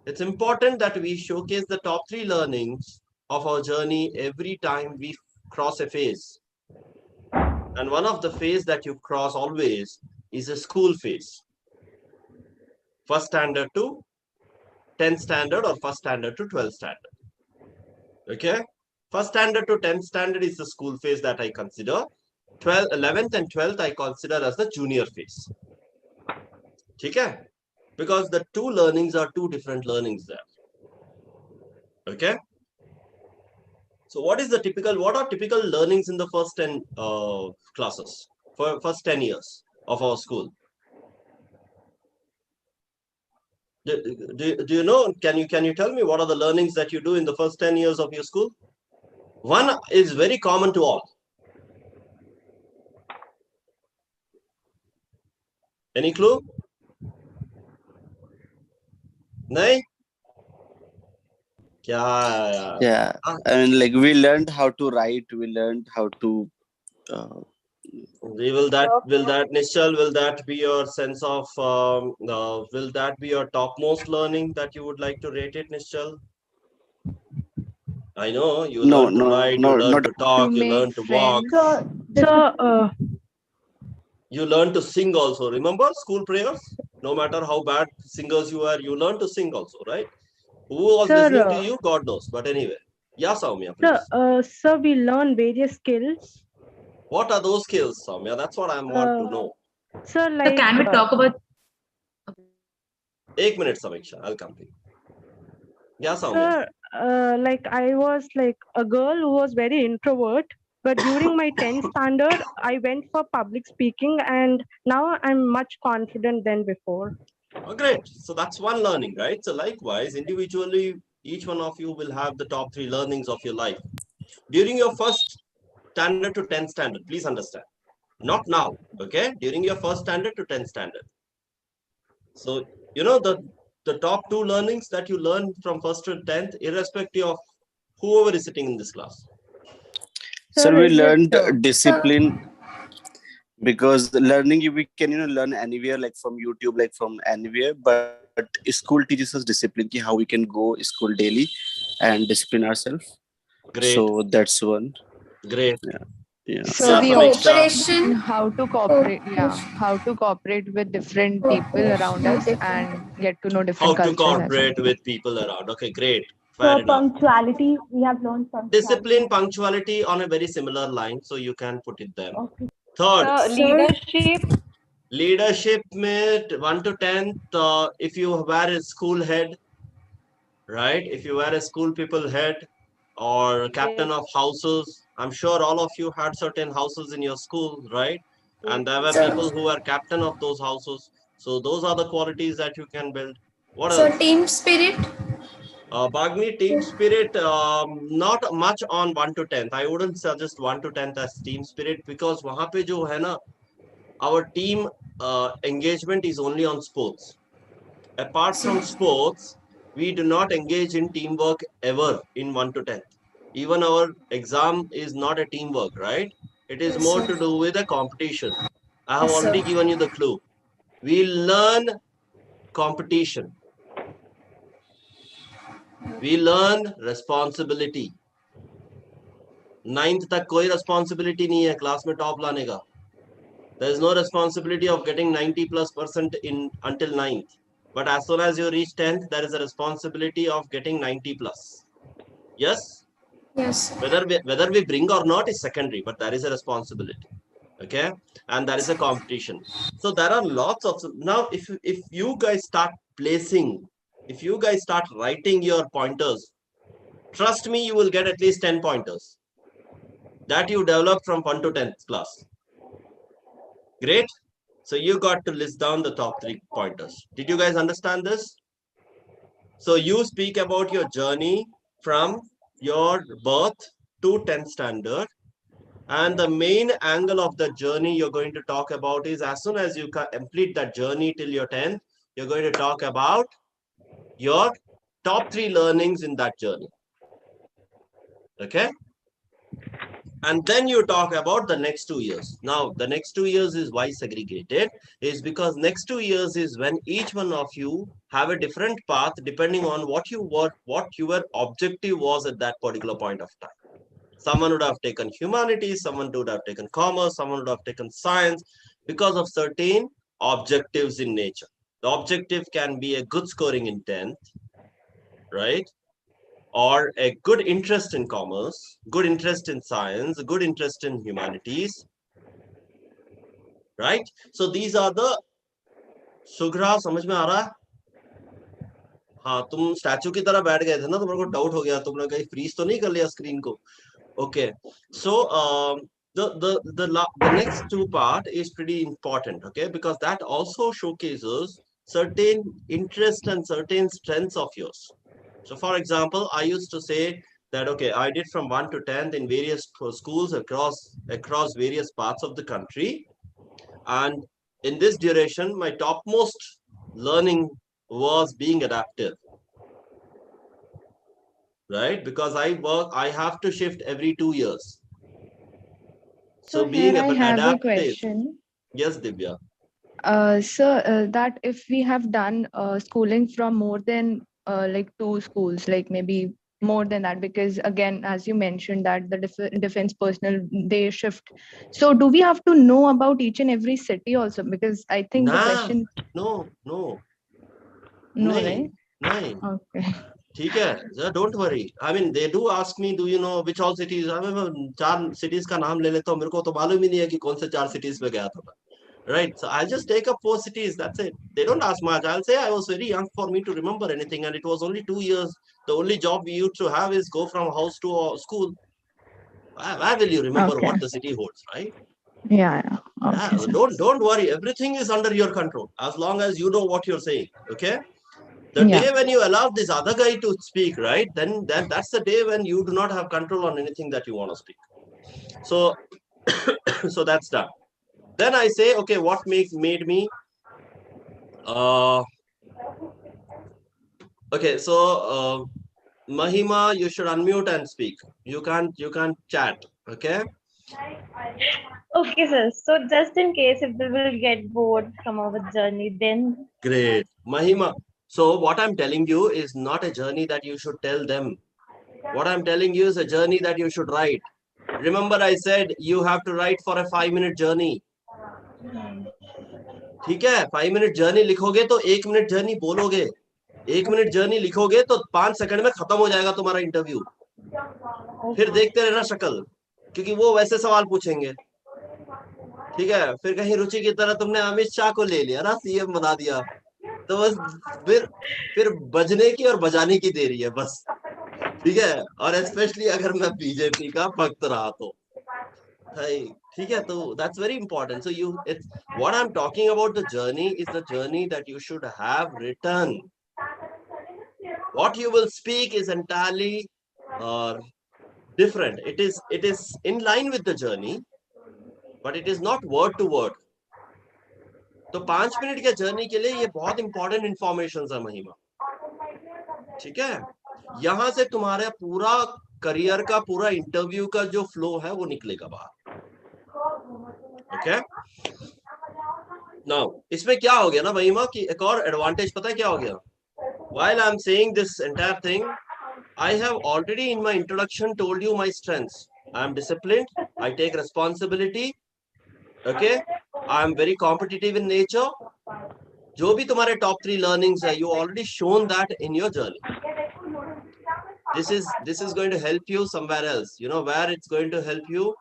[SPEAKER 2] It's important that we showcase the top 3 learnings of our journey every time we cross a phase. And one of the phase that you cross always is a school phase. First standard to 10th standard, or first standard to 12th standard. Okay? First standard to 10th standard is the school phase that I consider. 11th and 12th I consider as the junior phase. Okay? Because the 2 learnings are 2 different learnings there. Okay? So what are typical learnings in the first 10 classes, for first 10 years of our school? Do you know, can you tell me what are the learnings that you do in the first 10 years of your school? One is very common to all. Any clue? Nahi?
[SPEAKER 15] Yeah, I mean, like, we learned how to write, we learned how to
[SPEAKER 2] will that Nishal, will that be your sense of will that be your topmost learning that you would like to rate it, Nishal? I know you learn to write, you learn to talk, you learn to walk. You learn to sing also. Remember school prayers? No matter how bad singers you are, you learn to sing also, right? Who was listening to you? God knows. But anyway. Yeah, Soumya, please.
[SPEAKER 3] Sir, we learn various skills.
[SPEAKER 2] What are those skills, Soumya? That's what I want to know.
[SPEAKER 3] Sir, like...
[SPEAKER 16] can we talk about...
[SPEAKER 2] 1 minute, Samiksha. I'll come to you. Yeah, Soumya.
[SPEAKER 3] Sir, like I was like a girl who was very introvert, But during my 10th standard, I went for public speaking, and now I'm much confident than before.
[SPEAKER 2] Oh, great. So that's one learning, right? So likewise, individually, each one of you will have the top 3 learnings of your life. During your first standard to 10th standard, please understand. Not now, okay? During your first standard to 10th standard. So, you know, the top 2 learnings that you learn from first to 10th, irrespective of whoever is sitting in this class.
[SPEAKER 15] So we
[SPEAKER 3] Sir, is it
[SPEAKER 15] learned discipline, because learning we can learn anywhere, like from YouTube, like from anywhere, but school teaches us discipline, ki how we can go school daily and discipline ourselves.
[SPEAKER 2] Great.
[SPEAKER 15] So that's one.
[SPEAKER 2] Great.
[SPEAKER 15] Yeah.
[SPEAKER 11] So
[SPEAKER 2] Yeah,
[SPEAKER 11] we
[SPEAKER 2] Samiksha.
[SPEAKER 11] also learn how to cooperate. Yeah, how to cooperate with different people around us and get to know
[SPEAKER 2] How
[SPEAKER 11] different
[SPEAKER 2] to
[SPEAKER 11] cultures as well.
[SPEAKER 2] cooperate with people around. Okay, great. Fair
[SPEAKER 16] So
[SPEAKER 2] enough.
[SPEAKER 16] punctuality, we have learned punctuality.
[SPEAKER 2] Discipline, punctuality on a very similar line, so you can put it there.
[SPEAKER 16] Okay.
[SPEAKER 2] Third,
[SPEAKER 6] leadership.
[SPEAKER 2] Leadership में 1 to 10, if you were a school head, right? If you were a school people head or captain of houses, I'm sure all of you had certain houses in your school, right? And there were people who were captain of those houses. So those are the qualities that you can build. What else?
[SPEAKER 10] So team spirit.
[SPEAKER 2] Bagni, team spirit, not much on 1 to 10th. I wouldn't suggest 1 to 10th as team spirit, because वहाँ पे जो है ना, our team engagement is only on sports. Apart from sports, we do not engage in teamwork ever in 1 to 10th. Even our exam is not a teamwork, right? It is more to do with a competition. I have already given you the clue. We learn competition. We learn responsibility. 9th तक कोई responsibility नहीं है class में top लाने का. There is no responsibility of getting 90+% in until 9th. But as soon as you reach 10th, there is a responsibility of getting 90+. Yes?
[SPEAKER 10] Yes.
[SPEAKER 2] Whether we bring or not is secondary, but there is a responsibility. Okay? And there is a competition. So there are lots of... Now, if you guys start placing, if you guys start writing your pointers, trust me, you will get at least 10 pointers that you develop from 1 to 10th class. Great. So you got to list down the top 3 pointers. Did you guys understand this? So you speak about your journey from your birth to 10th standard. And the main angle of the journey you're going to talk about is, as soon as you complete that journey till your 10th, you're going to talk about your top 3 learnings in that journey. Okay? And then you talk about the next 2 years. Now, the next 2 years is why segregated, is because next 2 years is when each one of you have a different path depending on what your objective was at that particular point of time. Someone would have taken humanities, someone would have taken commerce, someone would have taken science, because of certain objectives in nature. The objective can be a good scoring in 10th, right? Or a good interest in commerce, good interest in science, good interest in humanities, right? So these are the... सुघरा समझ में आ रहा है? हाँ, तुम statue की तरह बैठ गए थे ना, तुम्हारे को डाउट हो गया, तुमने कहीं फ्रीज तो नहीं कर लिया स्क्रीन को? Okay, so the next 2 part is pretty important, okay, because that also showcases certain interest and certain strengths of yours. So for example, I used to say that, okay, I did from 1 to 10th in various schools across various parts of the country. And in this duration, my topmost learning was being adaptive. Right? Because I have to shift every 2 years. So being
[SPEAKER 11] here I have
[SPEAKER 2] adaptive.
[SPEAKER 11] a question.
[SPEAKER 2] Yes, Divya.
[SPEAKER 11] That if we have done schooling from more than like 2 schools, like maybe more than that, because again, as you mentioned that the defense personnel, they shift. So do we have to know about each and every city also? Because I think the question...
[SPEAKER 2] No,
[SPEAKER 11] right?
[SPEAKER 2] Okay. ठीक है, don't worry. I mean, they do ask me, do you know which all cities? I mean, 4 cities का नाम ले लेता हूँ, मेरे को तो मालूम ही नहीं है कि कौन से 4 cities में गया था. Right? So I'll just take up 4 cities. That's it. They don't ask much. I'll say I was very young for me to remember anything, and it was only 2 years. The only job we used to have is go from house to school. Why will you remember
[SPEAKER 11] Okay.
[SPEAKER 2] what the city holds, right?
[SPEAKER 11] Yeah. Okay, sir.
[SPEAKER 2] Don't worry. Everything is under your control as long as you know what you're saying. Okay. The
[SPEAKER 11] Yeah.
[SPEAKER 2] day when you allow this other guy to speak, right? Then that's the day when you do not have control on anything that you want to speak. So so that's done. Then I say, okay, what made me okay, so Mahima, you should unmute and speak. You can't chat. Okay.
[SPEAKER 17] Okay, sir. So just in case if we will get bored from our journey, then
[SPEAKER 2] Great. Mahima. So what I'm telling you is not a journey that you should tell them. What I'm telling you is a journey that you should write. Remember, I said you have to write for a 5-minute journey. ठीक है, 5-minute journey लिखोगे तो 1 minute journey बोलोगे. 1 minute journey लिखोगे तो 5 second में खत्म हो जाएगा तुम्हारा इंटरव्यू. फिर देखते रहना शक्ल, क्योंकि वो वैसे सवाल पूछेंगे. ठीक है, फिर कहीं रुचि की तरह तुमने अमित शाह को ले लिया ना, सीएम बना दिया, तो बस फिर बजने की और बजाने की देरी है बस. ठीक है, और स्पेशली अगर मैं बीजेपी का भक्त रहा तो ठीक है. तो that's very important. So it's what I'm talking about. The journey is the journey that you should have written. What you will speak is entirely different. It is in line with the journey, but it is not word to word. तो 5 minute के journey के लिए ये बहुत important information है महिमा. ठीक है, यहां से तुम्हारा पूरा करियर का पूरा इंटरव्यू का जो फ्लो है वो निकलेगा बाहर. ओके. नाउ इसमें क्या हो गया ना महिमा कि एक और एडवांटेज पता है क्या हो गया. While I'm saying this entire thing, I have already in my introduction told you my strengths. I am disciplined. I take responsibility. Okay. I am very competitive in nature. जो भी तुम्हारे top 3 learnings है, you already shown that in your journey. This is going to help you somewhere else. You know where it's going to help you?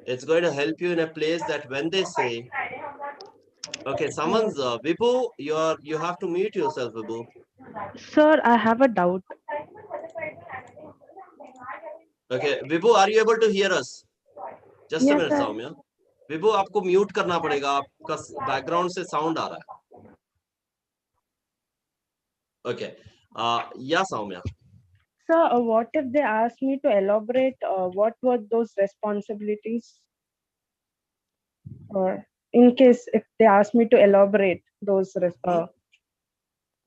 [SPEAKER 2] It's going to help you in a place that when they say, okay, someone's Vibhu, you have to mute yourself, Vibhu.
[SPEAKER 14] Sir, I have a doubt.
[SPEAKER 2] Okay, Vibhu, are you able to hear us? Just a
[SPEAKER 14] Yes,
[SPEAKER 2] minute,
[SPEAKER 14] sir.
[SPEAKER 2] Soumya. Vibhu, आपको mute करना पड़ेगा, आपका background से sound आ रहा है. Okay, yeah, Soumya.
[SPEAKER 18] Sir, what if they ask me to elaborate what were those responsibilities? Or in case if they ask me to elaborate those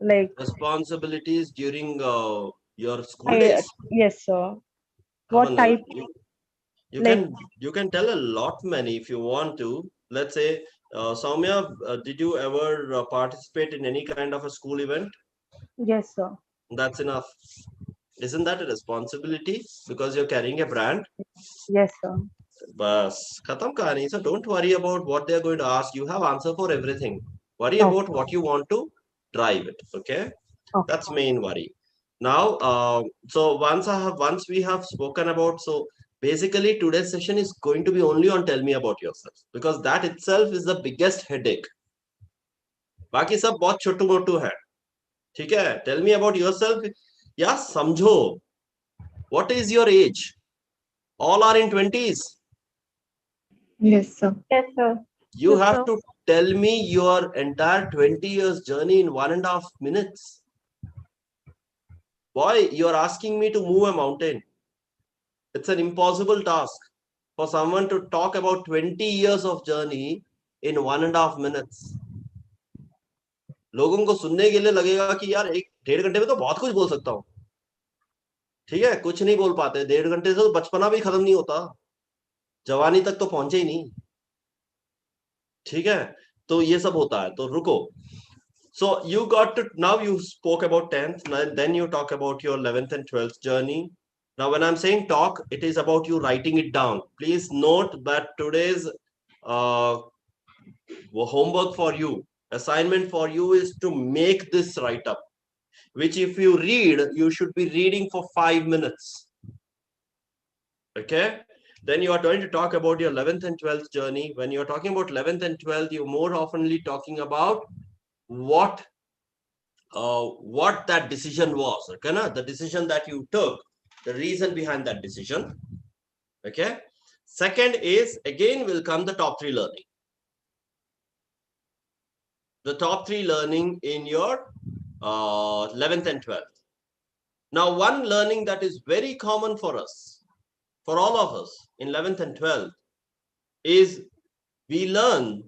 [SPEAKER 18] like
[SPEAKER 2] responsibilities during your school days?
[SPEAKER 18] Yes, sir. What type?
[SPEAKER 2] You can tell a lot many if you want to. Let's say, Soumya, did you ever participate in any kind of a school event?
[SPEAKER 18] Yes, sir.
[SPEAKER 2] That's enough. Isn't that a responsibility? Because you're carrying a brand?
[SPEAKER 18] Yes, sir.
[SPEAKER 2] Bas, khatam kahani. So don't worry about what they're going to ask. You have answer for everything. Worry about what you want to drive it. Okay? That's main worry. Now, so once we have spoken about, so basically today's session is going to be only on tell me about yourself, because that itself is the biggest headache. बाकी सब बहुत छोटू मोटू है. ठीक है, tell me about yourself. या समझो, what is your age? All are in 20s.
[SPEAKER 11] Yes, sir.
[SPEAKER 17] Yes, sir.
[SPEAKER 2] You have to tell me your entire 20 years journey in 1.5 minutes. Boy, you're asking me to move a mountain. It's an impossible task for someone to talk about 20 years of journey in 1.5 minutes. लोगों को सुनने के लिए लगेगा कि यार 1-1.5 घंटे में तो बहुत कुछ बोल सकता हूँ. ठीक है, कुछ नहीं बोल पाते. 1.5 घंटे से तो बचपना भी खत्म नहीं होता, जवानी तक तो पहुंचे ही नहीं. ठीक है, तो ये सब होता है. तो रुको. So you got to, now you spoke about 10th, then you talk about your 11th and 12th journey. Now when I'm saying talk, it is about you writing it down. Please note that today's homework for you, assignment for you is to make this write up, which if you read, you should be reading for 5 minutes. Okay? Then you are going to talk about your 11th and 12th journey. When you're talking about 11th and 12th, you're more oftenly talking about what that decision was. Okay, na? The decision that you took, the reason behind that decision. Okay. Second is, again will come the top 3 learning. The top 3 learning in your 11th and 12th. Now, one learning that is very common for us, for all of us in 11th and 12th, is we learn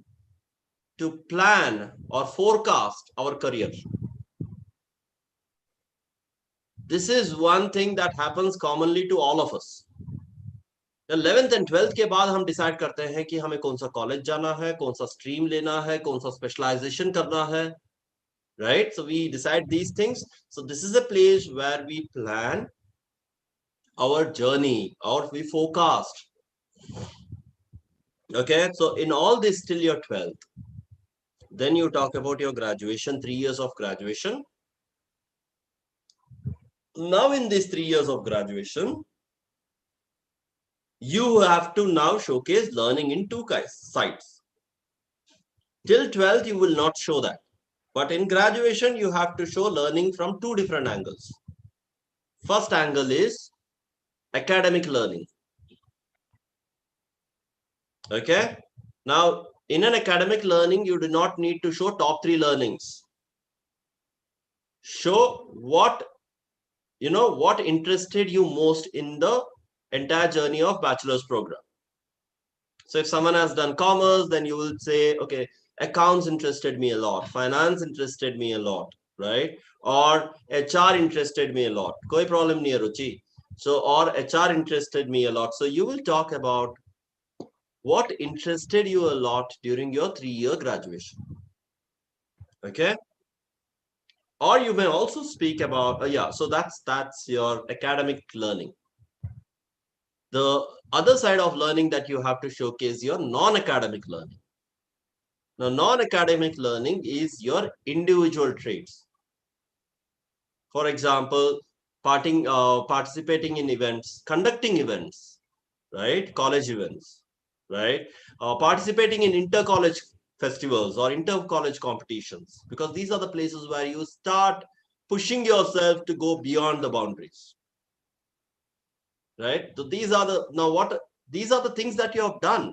[SPEAKER 2] to plan or forecast our career. This is one thing that happens commonly to all of us. 11th and 12th के बाद हम decide करते हैं कि हमें कौन सा college जाना है, कौन सा स्ट्रीम लेना है, कौन सा स्पेशलाइजेशन करना है, right? So we decide these things. So this is a place where we plan our journey or we forecast. Okay, so in all this till your 12th, then you talk about your graduation, 3 years of graduation. Now in these 3 years of graduation, you have to now showcase learning in 2 sides. Till 12th, you will not show that. But in graduation, you have to show learning from 2 different angles. First angle is academic learning. Okay. Now, in an academic learning, you do not need to show top 3 learnings. Show what interested you most in the entire journey of bachelor's program. So if someone has done commerce, then you will say, okay, accounts interested me a lot, finance interested me a lot, right? Or HR interested me a lot. Koi problem nahi hai, Ruchi. So, or HR interested me a lot. So you will talk about what interested you a lot during your 3-year graduation. Okay. Or you may also speak about, so that's your academic learning. The other side of learning that you have to showcase your non-academic learning. Now, non-academic learning is your individual traits. For example, participating in events, conducting events, right? College events, right? Participating in inter-college festivals or inter-college competitions, because these are the places where you start pushing yourself to go beyond the boundaries, right? So these are the things that you have done.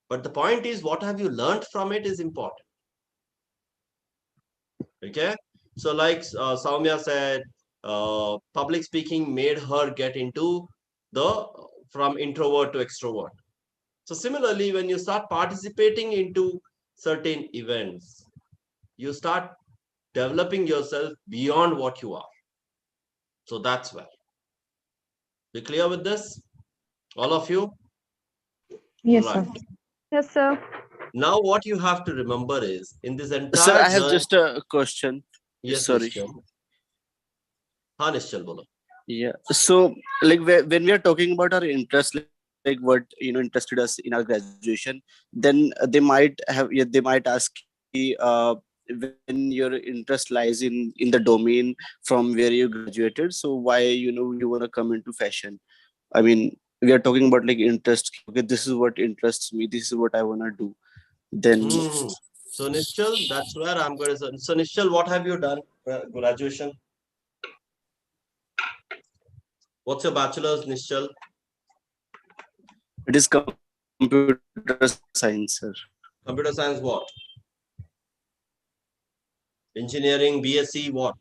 [SPEAKER 2] But the point is, what have you learned from it is important. Okay. So like Soumya said, public speaking made her get into from introvert to extrovert. So similarly, when you start participating into certain events, you start developing yourself beyond what you are. So that's where. You clear with this? All of you?
[SPEAKER 12] Yes,
[SPEAKER 2] right.
[SPEAKER 12] sir.
[SPEAKER 4] Yes, sir.
[SPEAKER 2] Now what you have to remember is, in this entire
[SPEAKER 15] Sir, I have
[SPEAKER 2] journey,
[SPEAKER 15] just a question.
[SPEAKER 2] yes,
[SPEAKER 15] Sorry.
[SPEAKER 2] Nischal, bolo.
[SPEAKER 15] Yeah. So, like when we are talking about our interest, like what interested us in our graduation, then they might ask when your interest lies in the domain from where you graduated. So why you want to come into fashion? I mean, we are talking about like interest. Okay, this is what interests me. This is what I want to do. Then.
[SPEAKER 2] So Nischal, that's where I'm going to say. So Nischal, what have you done? Graduation. What's your bachelor's, Nischal?
[SPEAKER 15] It is computer science, sir.
[SPEAKER 2] Computer science what? Engineering, BSc what?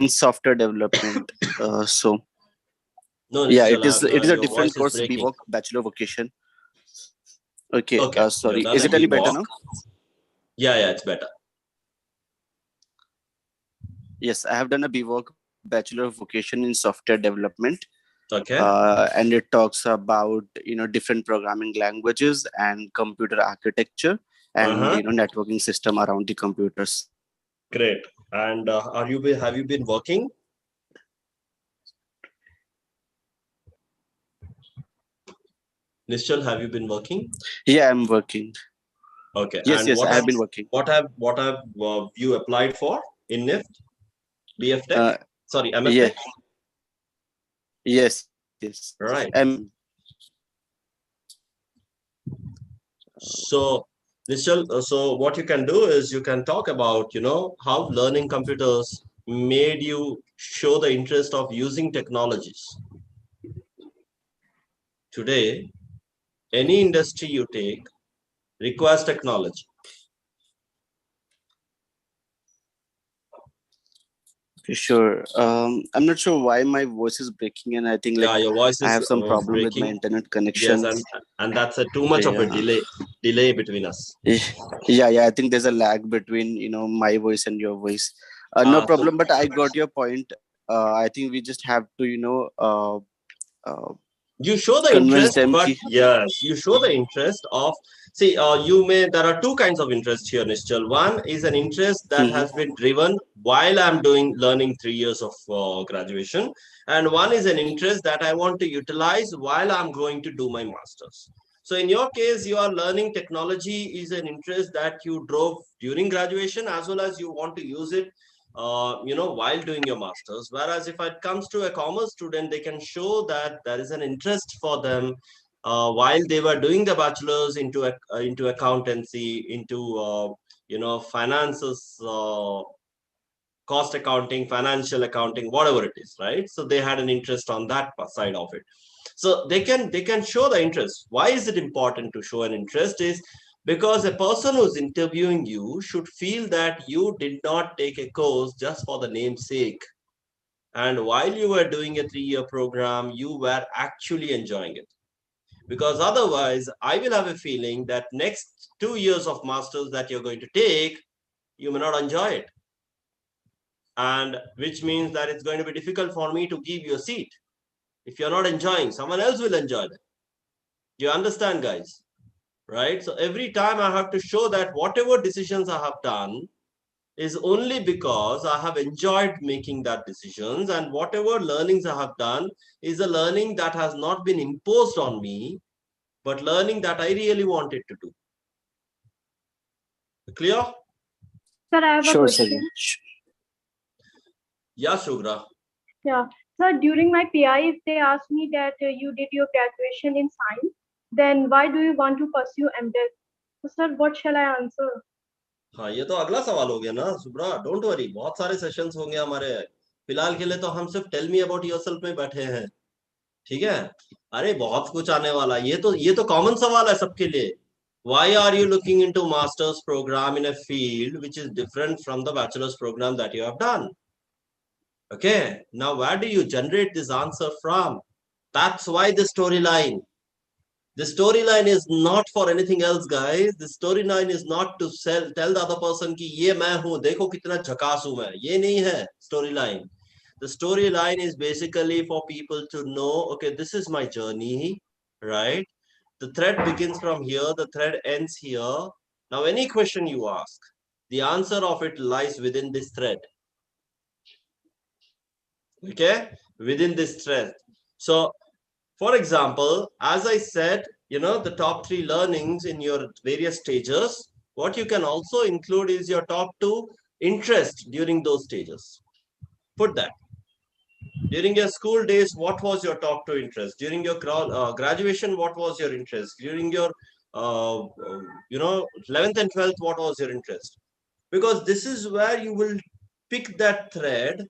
[SPEAKER 15] Software development. So.
[SPEAKER 2] No,
[SPEAKER 15] yeah,
[SPEAKER 2] Nischal,
[SPEAKER 15] it is a
[SPEAKER 2] your
[SPEAKER 15] different
[SPEAKER 2] voice is
[SPEAKER 15] course,
[SPEAKER 2] breaking.
[SPEAKER 15] BVOC, Bachelor Vocation. Okay,
[SPEAKER 2] Okay.
[SPEAKER 15] sorry.
[SPEAKER 2] You've
[SPEAKER 15] Is
[SPEAKER 2] done
[SPEAKER 15] it
[SPEAKER 2] a
[SPEAKER 15] any better
[SPEAKER 2] BVOC.
[SPEAKER 15] now?
[SPEAKER 2] Yeah, it's better.
[SPEAKER 15] Yes, I have done a BVOC, Bachelor of Vocation in Software Development.
[SPEAKER 2] Okay.
[SPEAKER 15] And it talks about different programming languages and computer architecture and networking system around the computers.
[SPEAKER 2] Great. And have you been working? Nischal, have you been working?
[SPEAKER 15] Yeah, I'm working.
[SPEAKER 2] Okay.
[SPEAKER 15] Yes,
[SPEAKER 2] and
[SPEAKER 15] yes,
[SPEAKER 2] what
[SPEAKER 15] I have been working.
[SPEAKER 2] What have you applied for in Nift? BF Tech? Sorry, MF
[SPEAKER 15] yeah.
[SPEAKER 2] Tech?
[SPEAKER 15] Yes.
[SPEAKER 2] Right. So, Nischal, so what you can do is you can talk about, how learning computers made you show the interest of using technologies. Today, any industry you take requires technology.
[SPEAKER 15] Sure. I'm not sure why my voice is breaking, and I think like
[SPEAKER 2] Your voice
[SPEAKER 15] I
[SPEAKER 2] is
[SPEAKER 15] have some problem with my
[SPEAKER 2] breaking.
[SPEAKER 15] internet
[SPEAKER 2] Yes,
[SPEAKER 15] connection.
[SPEAKER 2] and that's too much of a delay between us.
[SPEAKER 15] Yeah. I think there's a lag between my voice and your voice. No problem, but I got your point. I think we just have to
[SPEAKER 2] you show the
[SPEAKER 15] convince
[SPEAKER 2] interest,
[SPEAKER 15] them.
[SPEAKER 2] but yes, you show the interest of, see, there are two kinds of interest here, Nischal. One is an interest that has been driven while I'm learning 3 years of graduation, and one is an interest that I want to utilize while I'm going to do my masters. So in your case, you are learning technology is an interest that you drove during graduation, as well as you want to use it while doing your masters. Whereas if it comes to a commerce student, they can show that there is an interest for them while they were doing the bachelor's into accountancy, into finances, cost accounting, financial accounting, whatever it is, right? So they had an interest on that side of it. So they can show the interest. Why is it important to show an interest? Is because a person who's interviewing you should feel that you did not take a course just for the name's sake. And while you were doing a 3-year program, you were actually enjoying it. Because otherwise, I will have a feeling that next 2 years of masters that you're going to take, you may not enjoy it. And which means that it's going to be difficult for me to give you a seat. If you're not enjoying, someone else will enjoy it. Do you understand, guys? Right? So every time I have to show that whatever decisions I have done is only because I have enjoyed making that decisions, and whatever learnings I have done is a learning that has not been imposed on me, but learning that I really wanted to do. Clear?
[SPEAKER 3] Sir, I have a question.
[SPEAKER 2] Yeah, Shugra.
[SPEAKER 3] Yeah. Sir, during my PI, if they ask me that you did your graduation in science, then why do you want to pursue MTech? So, sir, what shall I answer?
[SPEAKER 2] हाँ, ये तो अगला सवाल हो गया ना Subra. Don't worry, बहुत सारे सेशंस होंगे हमारे. फिलहाल के लिए तो हम सिर्फ टेल मी अबाउट योरसेल्फ में बैठे हैं. ठीक है? अरे बहुत कुछ आने वाला. ये तो कॉमन सवाल है सबके लिए. Why are you looking into master's program in a field which is different from the bachelor's program that you have done? Okay, now where do you generate this answer from? That's why the storyline. The storyline is not for anything else, guys. The storyline is not to tell the other person कि ये मैं हूँ, देखो कितना झकास हूँ मैं. ये नहीं है storyline. The storyline is basically for people to know, okay, this is my journey, right? The thread begins from here, the thread ends here. Now, any question you ask, the answer of it lies within this thread. Okay, within this thread. So, for example, as I said, the top 3 learnings in your various stages, what you can also include is your top 2 interests during those stages. Put that. During your school days, what was your top 2 interest? During your graduation, what was your interest? During your 11th and 12th, what was your interest? Because this is where you will pick that thread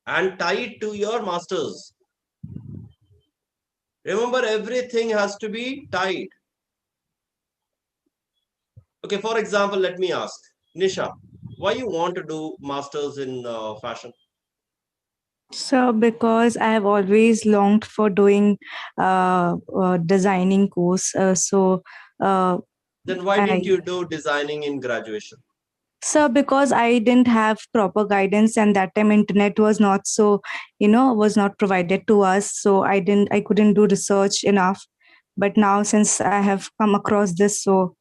[SPEAKER 2] and tie it to your masters. Remember, everything has to be tied. Okay, for example, let me ask, Nisha, why you want to do masters in fashion?
[SPEAKER 14] So because I have always longed for doing designing course.
[SPEAKER 2] Then why didn't you do designing in graduation?
[SPEAKER 14] So because I didn't have proper guidance, and that time internet was not so, was not provided to us. So I couldn't do research enough. But now since I have come across this, so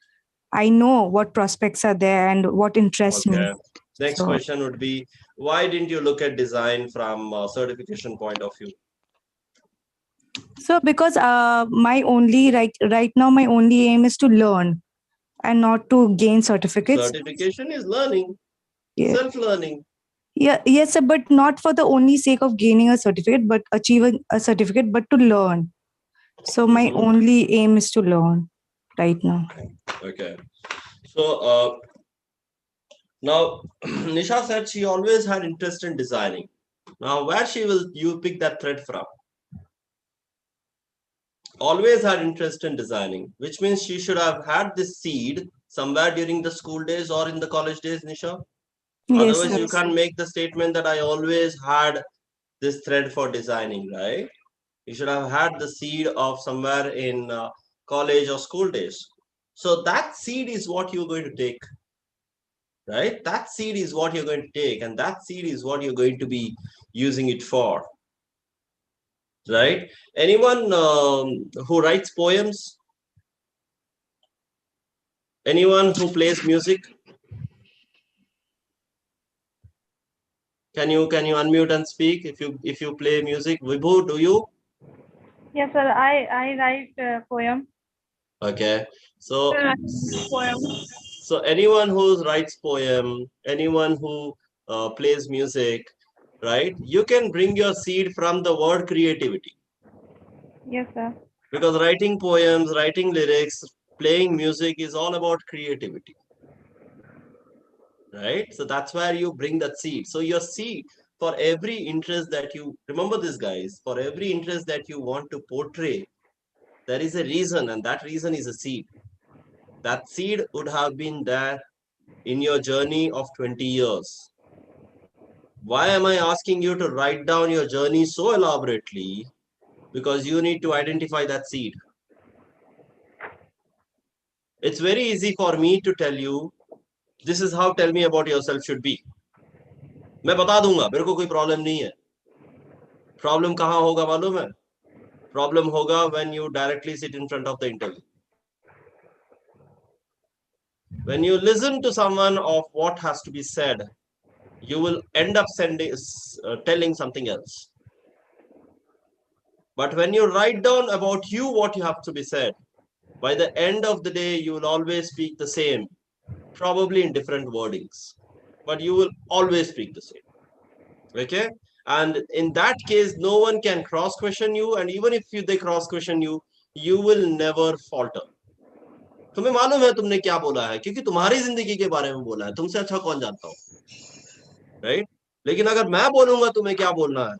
[SPEAKER 14] I know what prospects are there and what interests me.
[SPEAKER 2] Next question would be, why didn't you look at design from a certification point of view?
[SPEAKER 14] So because my only right now my only aim is to learn and not to gain certificates.
[SPEAKER 2] Certification is learning, self-learning.
[SPEAKER 14] Yeah, yes, sir, but not for the only sake of gaining a certificate, but achieving a certificate, but to learn. So my only aim is to learn right now.
[SPEAKER 2] Okay. So now Nisha said she always had interest in designing. Now where you pick that thread from? always had interest in designing, which means she should have had this seed somewhere during the school days or in the college days, Nisha.
[SPEAKER 14] Yes,
[SPEAKER 2] Otherwise,
[SPEAKER 14] sir.
[SPEAKER 2] you can't make the statement that I always had this thread for designing, right? You should have had the seed of somewhere in college or school days. So that seed is what you're going to take, right? That seed is what you're going to take, and that seed is what you're going to be using it for, right? Anyone who writes poems? Anyone who plays music? Can you unmute and speak if you play music? Vibhu, do you?
[SPEAKER 16] Yes, sir. I write poem.
[SPEAKER 2] Okay. So
[SPEAKER 16] Sir, I poem.
[SPEAKER 2] so anyone who writes poem, anyone who plays music, right? You can bring your seed from the word creativity.
[SPEAKER 16] Yes, sir.
[SPEAKER 2] Because writing poems, writing lyrics, playing music is all about creativity. Right? So that's where you bring that seed. So your seed, for every interest that you, remember this guys, for every interest that you want to portray, there is a reason, and that reason is a seed. That seed would have been there in your journey of 20 years. Why am I asking you to write down your journey so elaborately? Because you need to identify that seed. It's very easy for me to tell you, this is how tell me about yourself should be. मैं बता दूंगा, मेरे को कोई problem नहीं है. Problem कहाँ होगा मालूम है? Problem hoga when you directly sit in front of the interview. When you listen to someone of what has to be said, you will end up telling something else. But when you write down about you what you have to be said, by the end of the day, you will always speak the same, probably in different wordings, but you will always speak the same. Okay? And in that case, no one can cross question you, and even if they cross question you, you will never falter. तुम्हें मालूम है तुमने क्या बोला है, क्योंकि तुम्हारी जिंदगी के बारे में बोला है, तुमसे अच्छा कौन जानता हो, राइट? लेकिन अगर मैं बोलूंगा तुम्हें क्या बोलना है,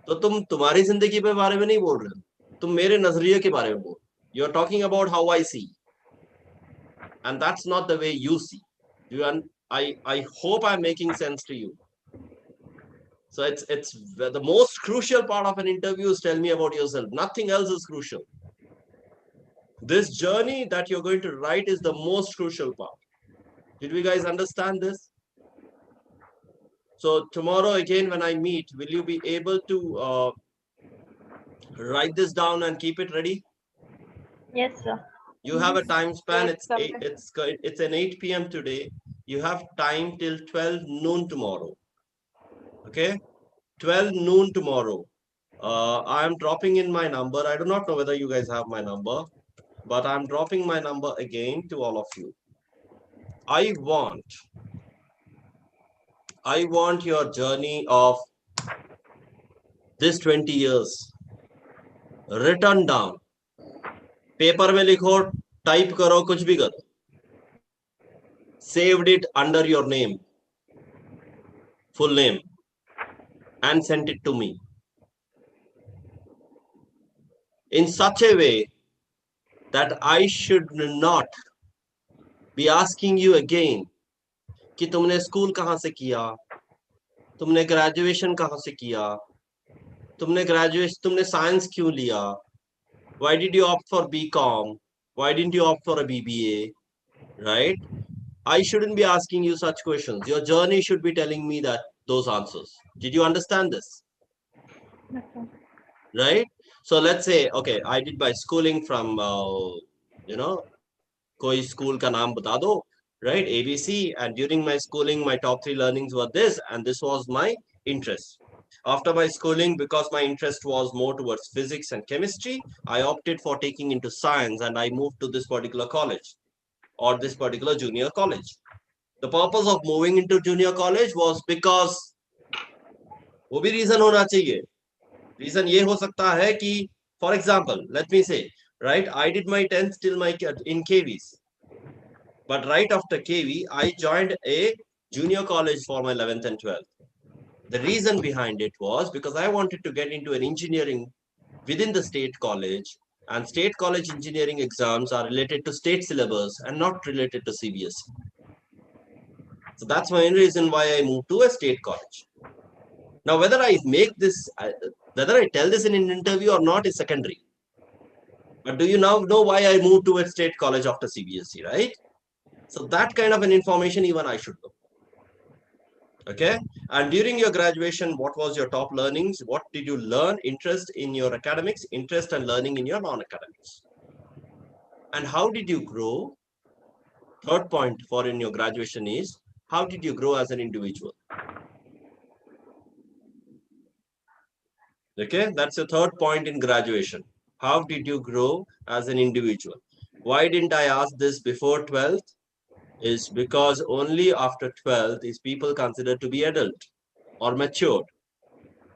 [SPEAKER 2] तो तुम तुम्हारी जिंदगी के बारे में नहीं बोल रहे हो, तुम मेरे नजरिए के बारे में बोल. You are talking about how I see, and that's not the way you see. I hope I'm making sense to you. So it's the most crucial part of an interview is tell me about yourself. Nothing else is crucial. This journey that you're going to write is the most crucial part. Did we guys understand this? So tomorrow again, when I meet, will you be able to write this down and keep it ready?
[SPEAKER 17] Yes, sir.
[SPEAKER 2] You have a time span.
[SPEAKER 6] Yes,
[SPEAKER 2] It's an 8 p.m. today. You have time till 12 noon tomorrow. Okay, 12 noon tomorrow. I am dropping in my number. I do not know whether you guys have my number, but I'm dropping my number again to all of you. I want your journey of this 20 years written down. Paper में लिखो, type करो, कुछ भी करो. Saved it under your name, full name, and sent it to me in such a way that I should not be asking you again कि तुमने school कहाँ से किया, तुमने ग्रेजुएशन कहाँ से किया, तुमने साइंस क्यों लिया, why did you opt for BCom, why didn't you opt for a BBA, right? I shouldn't be asking you such questions. Your journey should be telling me those answers. Did you understand this? Right? So let's say, okay, I did my schooling from, koi school ka naam bata do, right? ABC. And during my schooling, my top 3 learnings were this, and this was my interest. After my schooling, because my interest was more towards physics and chemistry, I opted for taking into science, and I moved to this particular college or this particular junior college. The purpose of moving into junior college was because वो भी reason होना चाहिए. Reason ये हो सकता है कि, for example, let me say, right, I did my 10th till in KVs, but right after KV, I joined a junior college for my 11th and 12th. The reason behind it was because I wanted to get into an engineering within the state college, And state college engineering exams are related to state syllabus and not related to CBSE. So that's my reason why I moved to a state college. Now, whether I tell this in an interview or not is secondary. But do you now know why I moved to a state college after CBSE, right? So that kind of an information even I should know. Okay. And during your graduation, what was your top learnings? What did you learn? Interest in your academics, interest and learning in your non-academics. And how did you grow? Third point for in your graduation is, how did you grow as an individual? Okay, that's your third point in graduation. How did you grow as an individual? Why didn't I ask this before 12th? Is because only after 12th is people considered to be adult or matured.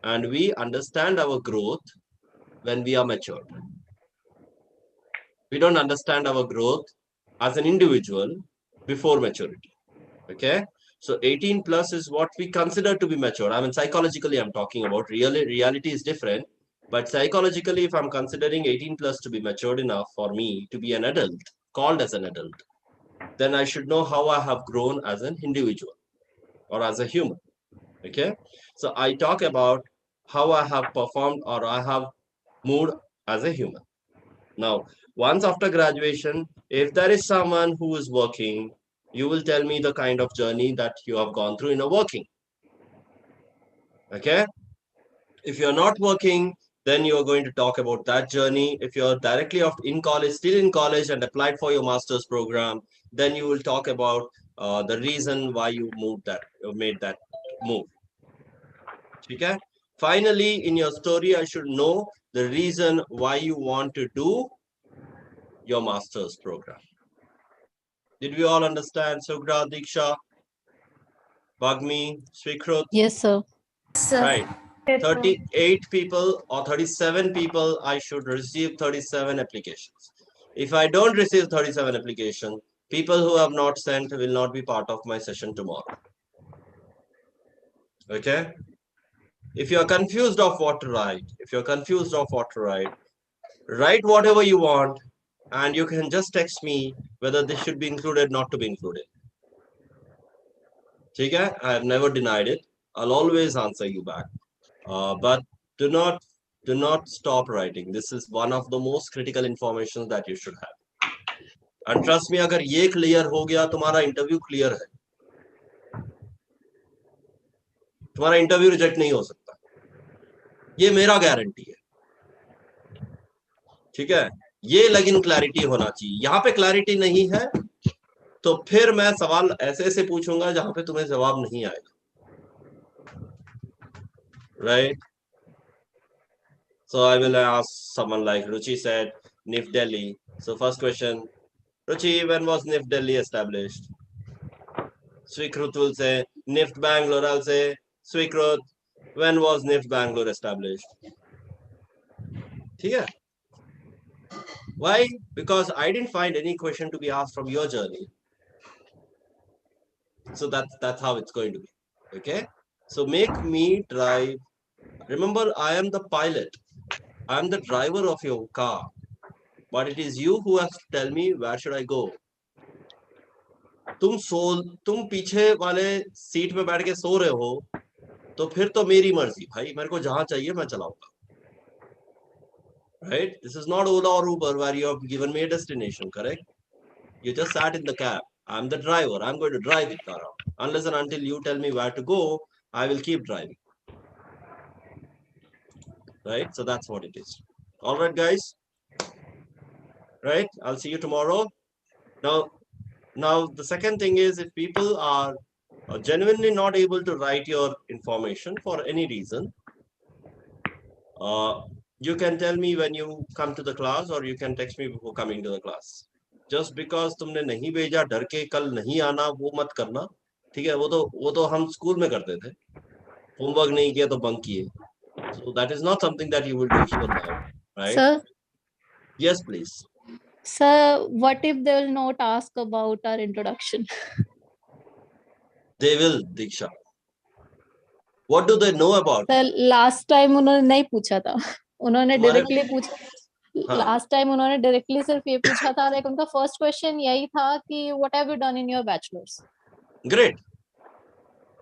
[SPEAKER 2] And we understand our growth when we are matured. We don't understand our growth as an individual before maturity. Okay, so 18 plus is what we consider to be mature. I mean, psychologically, I'm talking about. Reality is different. But psychologically, if I'm considering 18 plus to be matured enough for me to be an adult, called as an adult, then I should know how I have grown as an individual or as a human. Okay, so I talk about how I have performed or I have moved as a human. Now, once after graduation, if there is someone who is working, you will tell me the kind of journey that you have gone through in a working. Okay. If you're not working, then you're going to talk about that journey. If you're directly in college, still in college and applied for your master's program, then you will talk about the reason why you made that move. Okay. Finally, in your story, I should know the reason why you want to do your master's program. Did we all understand? Sugra, Diksha, Bagmi, Swikrut?
[SPEAKER 5] Yes, sir.
[SPEAKER 2] Right. 38 people or 37 people, I should receive 37 applications. If I don't receive 37 applications, people who have not sent will not be part of my session tomorrow. Okay? If you're confused of what to write, write whatever you want, and you can just text me whether this should be included, not to be included. Okay? I have never denied it. I'll always answer you back. But do not stop writing. This is one of the most critical information that you should have. And trust me, अगर ये clear हो गया, तुम्हारा interview clear है. तुम्हारा interview reject नहीं हो सकता. ये मेरा guarantee है. ठीक है? ये लेकिन clarity होना चाहिए. यहाँ पे clarity नहीं है, तो फिर मैं सवाल ऐसे पूछूंगा जहाँ पे तुम्हें जवाब नहीं आएगा. Right? So I will ask someone like Ruchi said, Nift Delhi. So first question, Ruchi, when was Nift Delhi established? Swikrut will say, Nift Bangalore. I'll say, Swikrut, when was Nift Bangalore established? Yeah. Why? Because I didn't find any question to be asked from your journey. So that's how it's going to be. Okay. So make me drive. Remember, I am the pilot. I am the driver of your car. But it is you who has to tell me where should I go. तुम पीछे वाले seat पे बैठ के सो रहे हो, तो फिर तो मेरी मर्जी भाई, मेरे को जहां चाहिए मैं चलाऊंगा. Right? This is not Ola or Uber where you have given me a destination, correct? You just sat in the cab. I'm the driver. I'm going to drive it around. Unless and until you tell me where to go, I will keep driving. Right? So that's what it is. All right, guys. Right? I'll see you tomorrow. Now the second thing is, if people are genuinely not able to write your information for any reason, you can tell me when you come to the class, or you can text me before coming to the class. Just because तुमने नहीं भेजा डर के कल नहीं आना, वो मत करना. ठीक है? वो तो हम स्कूल में करते थे. होमवर्क नहीं किया तो बंक किए. So that is not something that you will do here now, right?
[SPEAKER 5] Sir?
[SPEAKER 2] Yes, please.
[SPEAKER 5] Sir, what if they will not ask about our introduction?
[SPEAKER 2] They will, Diksha. What do they know about?
[SPEAKER 5] Sir, last time उन्होंने नहीं पूछा था. उन्होंने directly पूछा.
[SPEAKER 19] Last time उन्होंने directly सिर्फ ये पूछा था, लाइक उनका फर्स्ट क्वेश्चन यही था कि what have you done in your bachelors.
[SPEAKER 2] Great,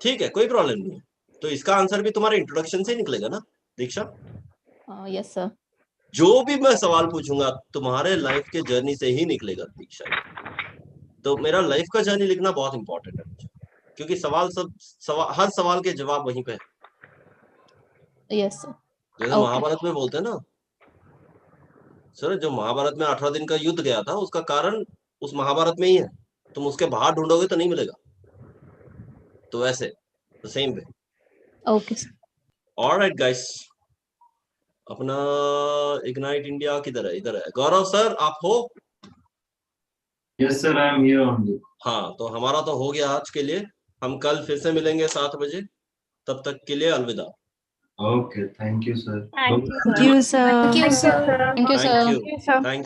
[SPEAKER 2] ठीक है, कोई प्रॉब्लम नहीं है। तो इसका आंसर भी तुम्हारे इंट्रोडक्शन से ही निकलेगा ना दीक्षा?
[SPEAKER 19] Yes sir.
[SPEAKER 2] जो भी मैं सवाल पूछूंगा तुम्हारे लाइफ के जर्नी से ही निकलेगा दीक्षा। तो मेरा लाइफ का जर्नी लिखना बहुत इंपॉर्टेंट है मुझे, क्योंकि हर सवाल के जवाब वहीं पे है।
[SPEAKER 19] Yes sir.
[SPEAKER 2] जैसे महाभारत में बोलते हैं ना सर, जो महाभारत में 18 दिन का युद्ध गया था उसका कारण उस महाभारत में ही है, तुम उसके बाहर ढूंढोगे तो नहीं मिलेगा। तो वैसे the same way.
[SPEAKER 19] Okay sir.
[SPEAKER 2] Alright guys, अपना इग्नाइट इंडिया किधर है? इधर है। गौरव सर, आप हो?
[SPEAKER 1] Yes sir, I am here only.
[SPEAKER 2] हाँ, तो हमारा तो हो गया आज के लिए। हम कल फिर से मिलेंगे 7 बजे। तब तक के लिए अलविदा।
[SPEAKER 1] Okay, thank you sir.
[SPEAKER 14] Thank you, sir.
[SPEAKER 19] Thank you, sir.
[SPEAKER 2] Thank you.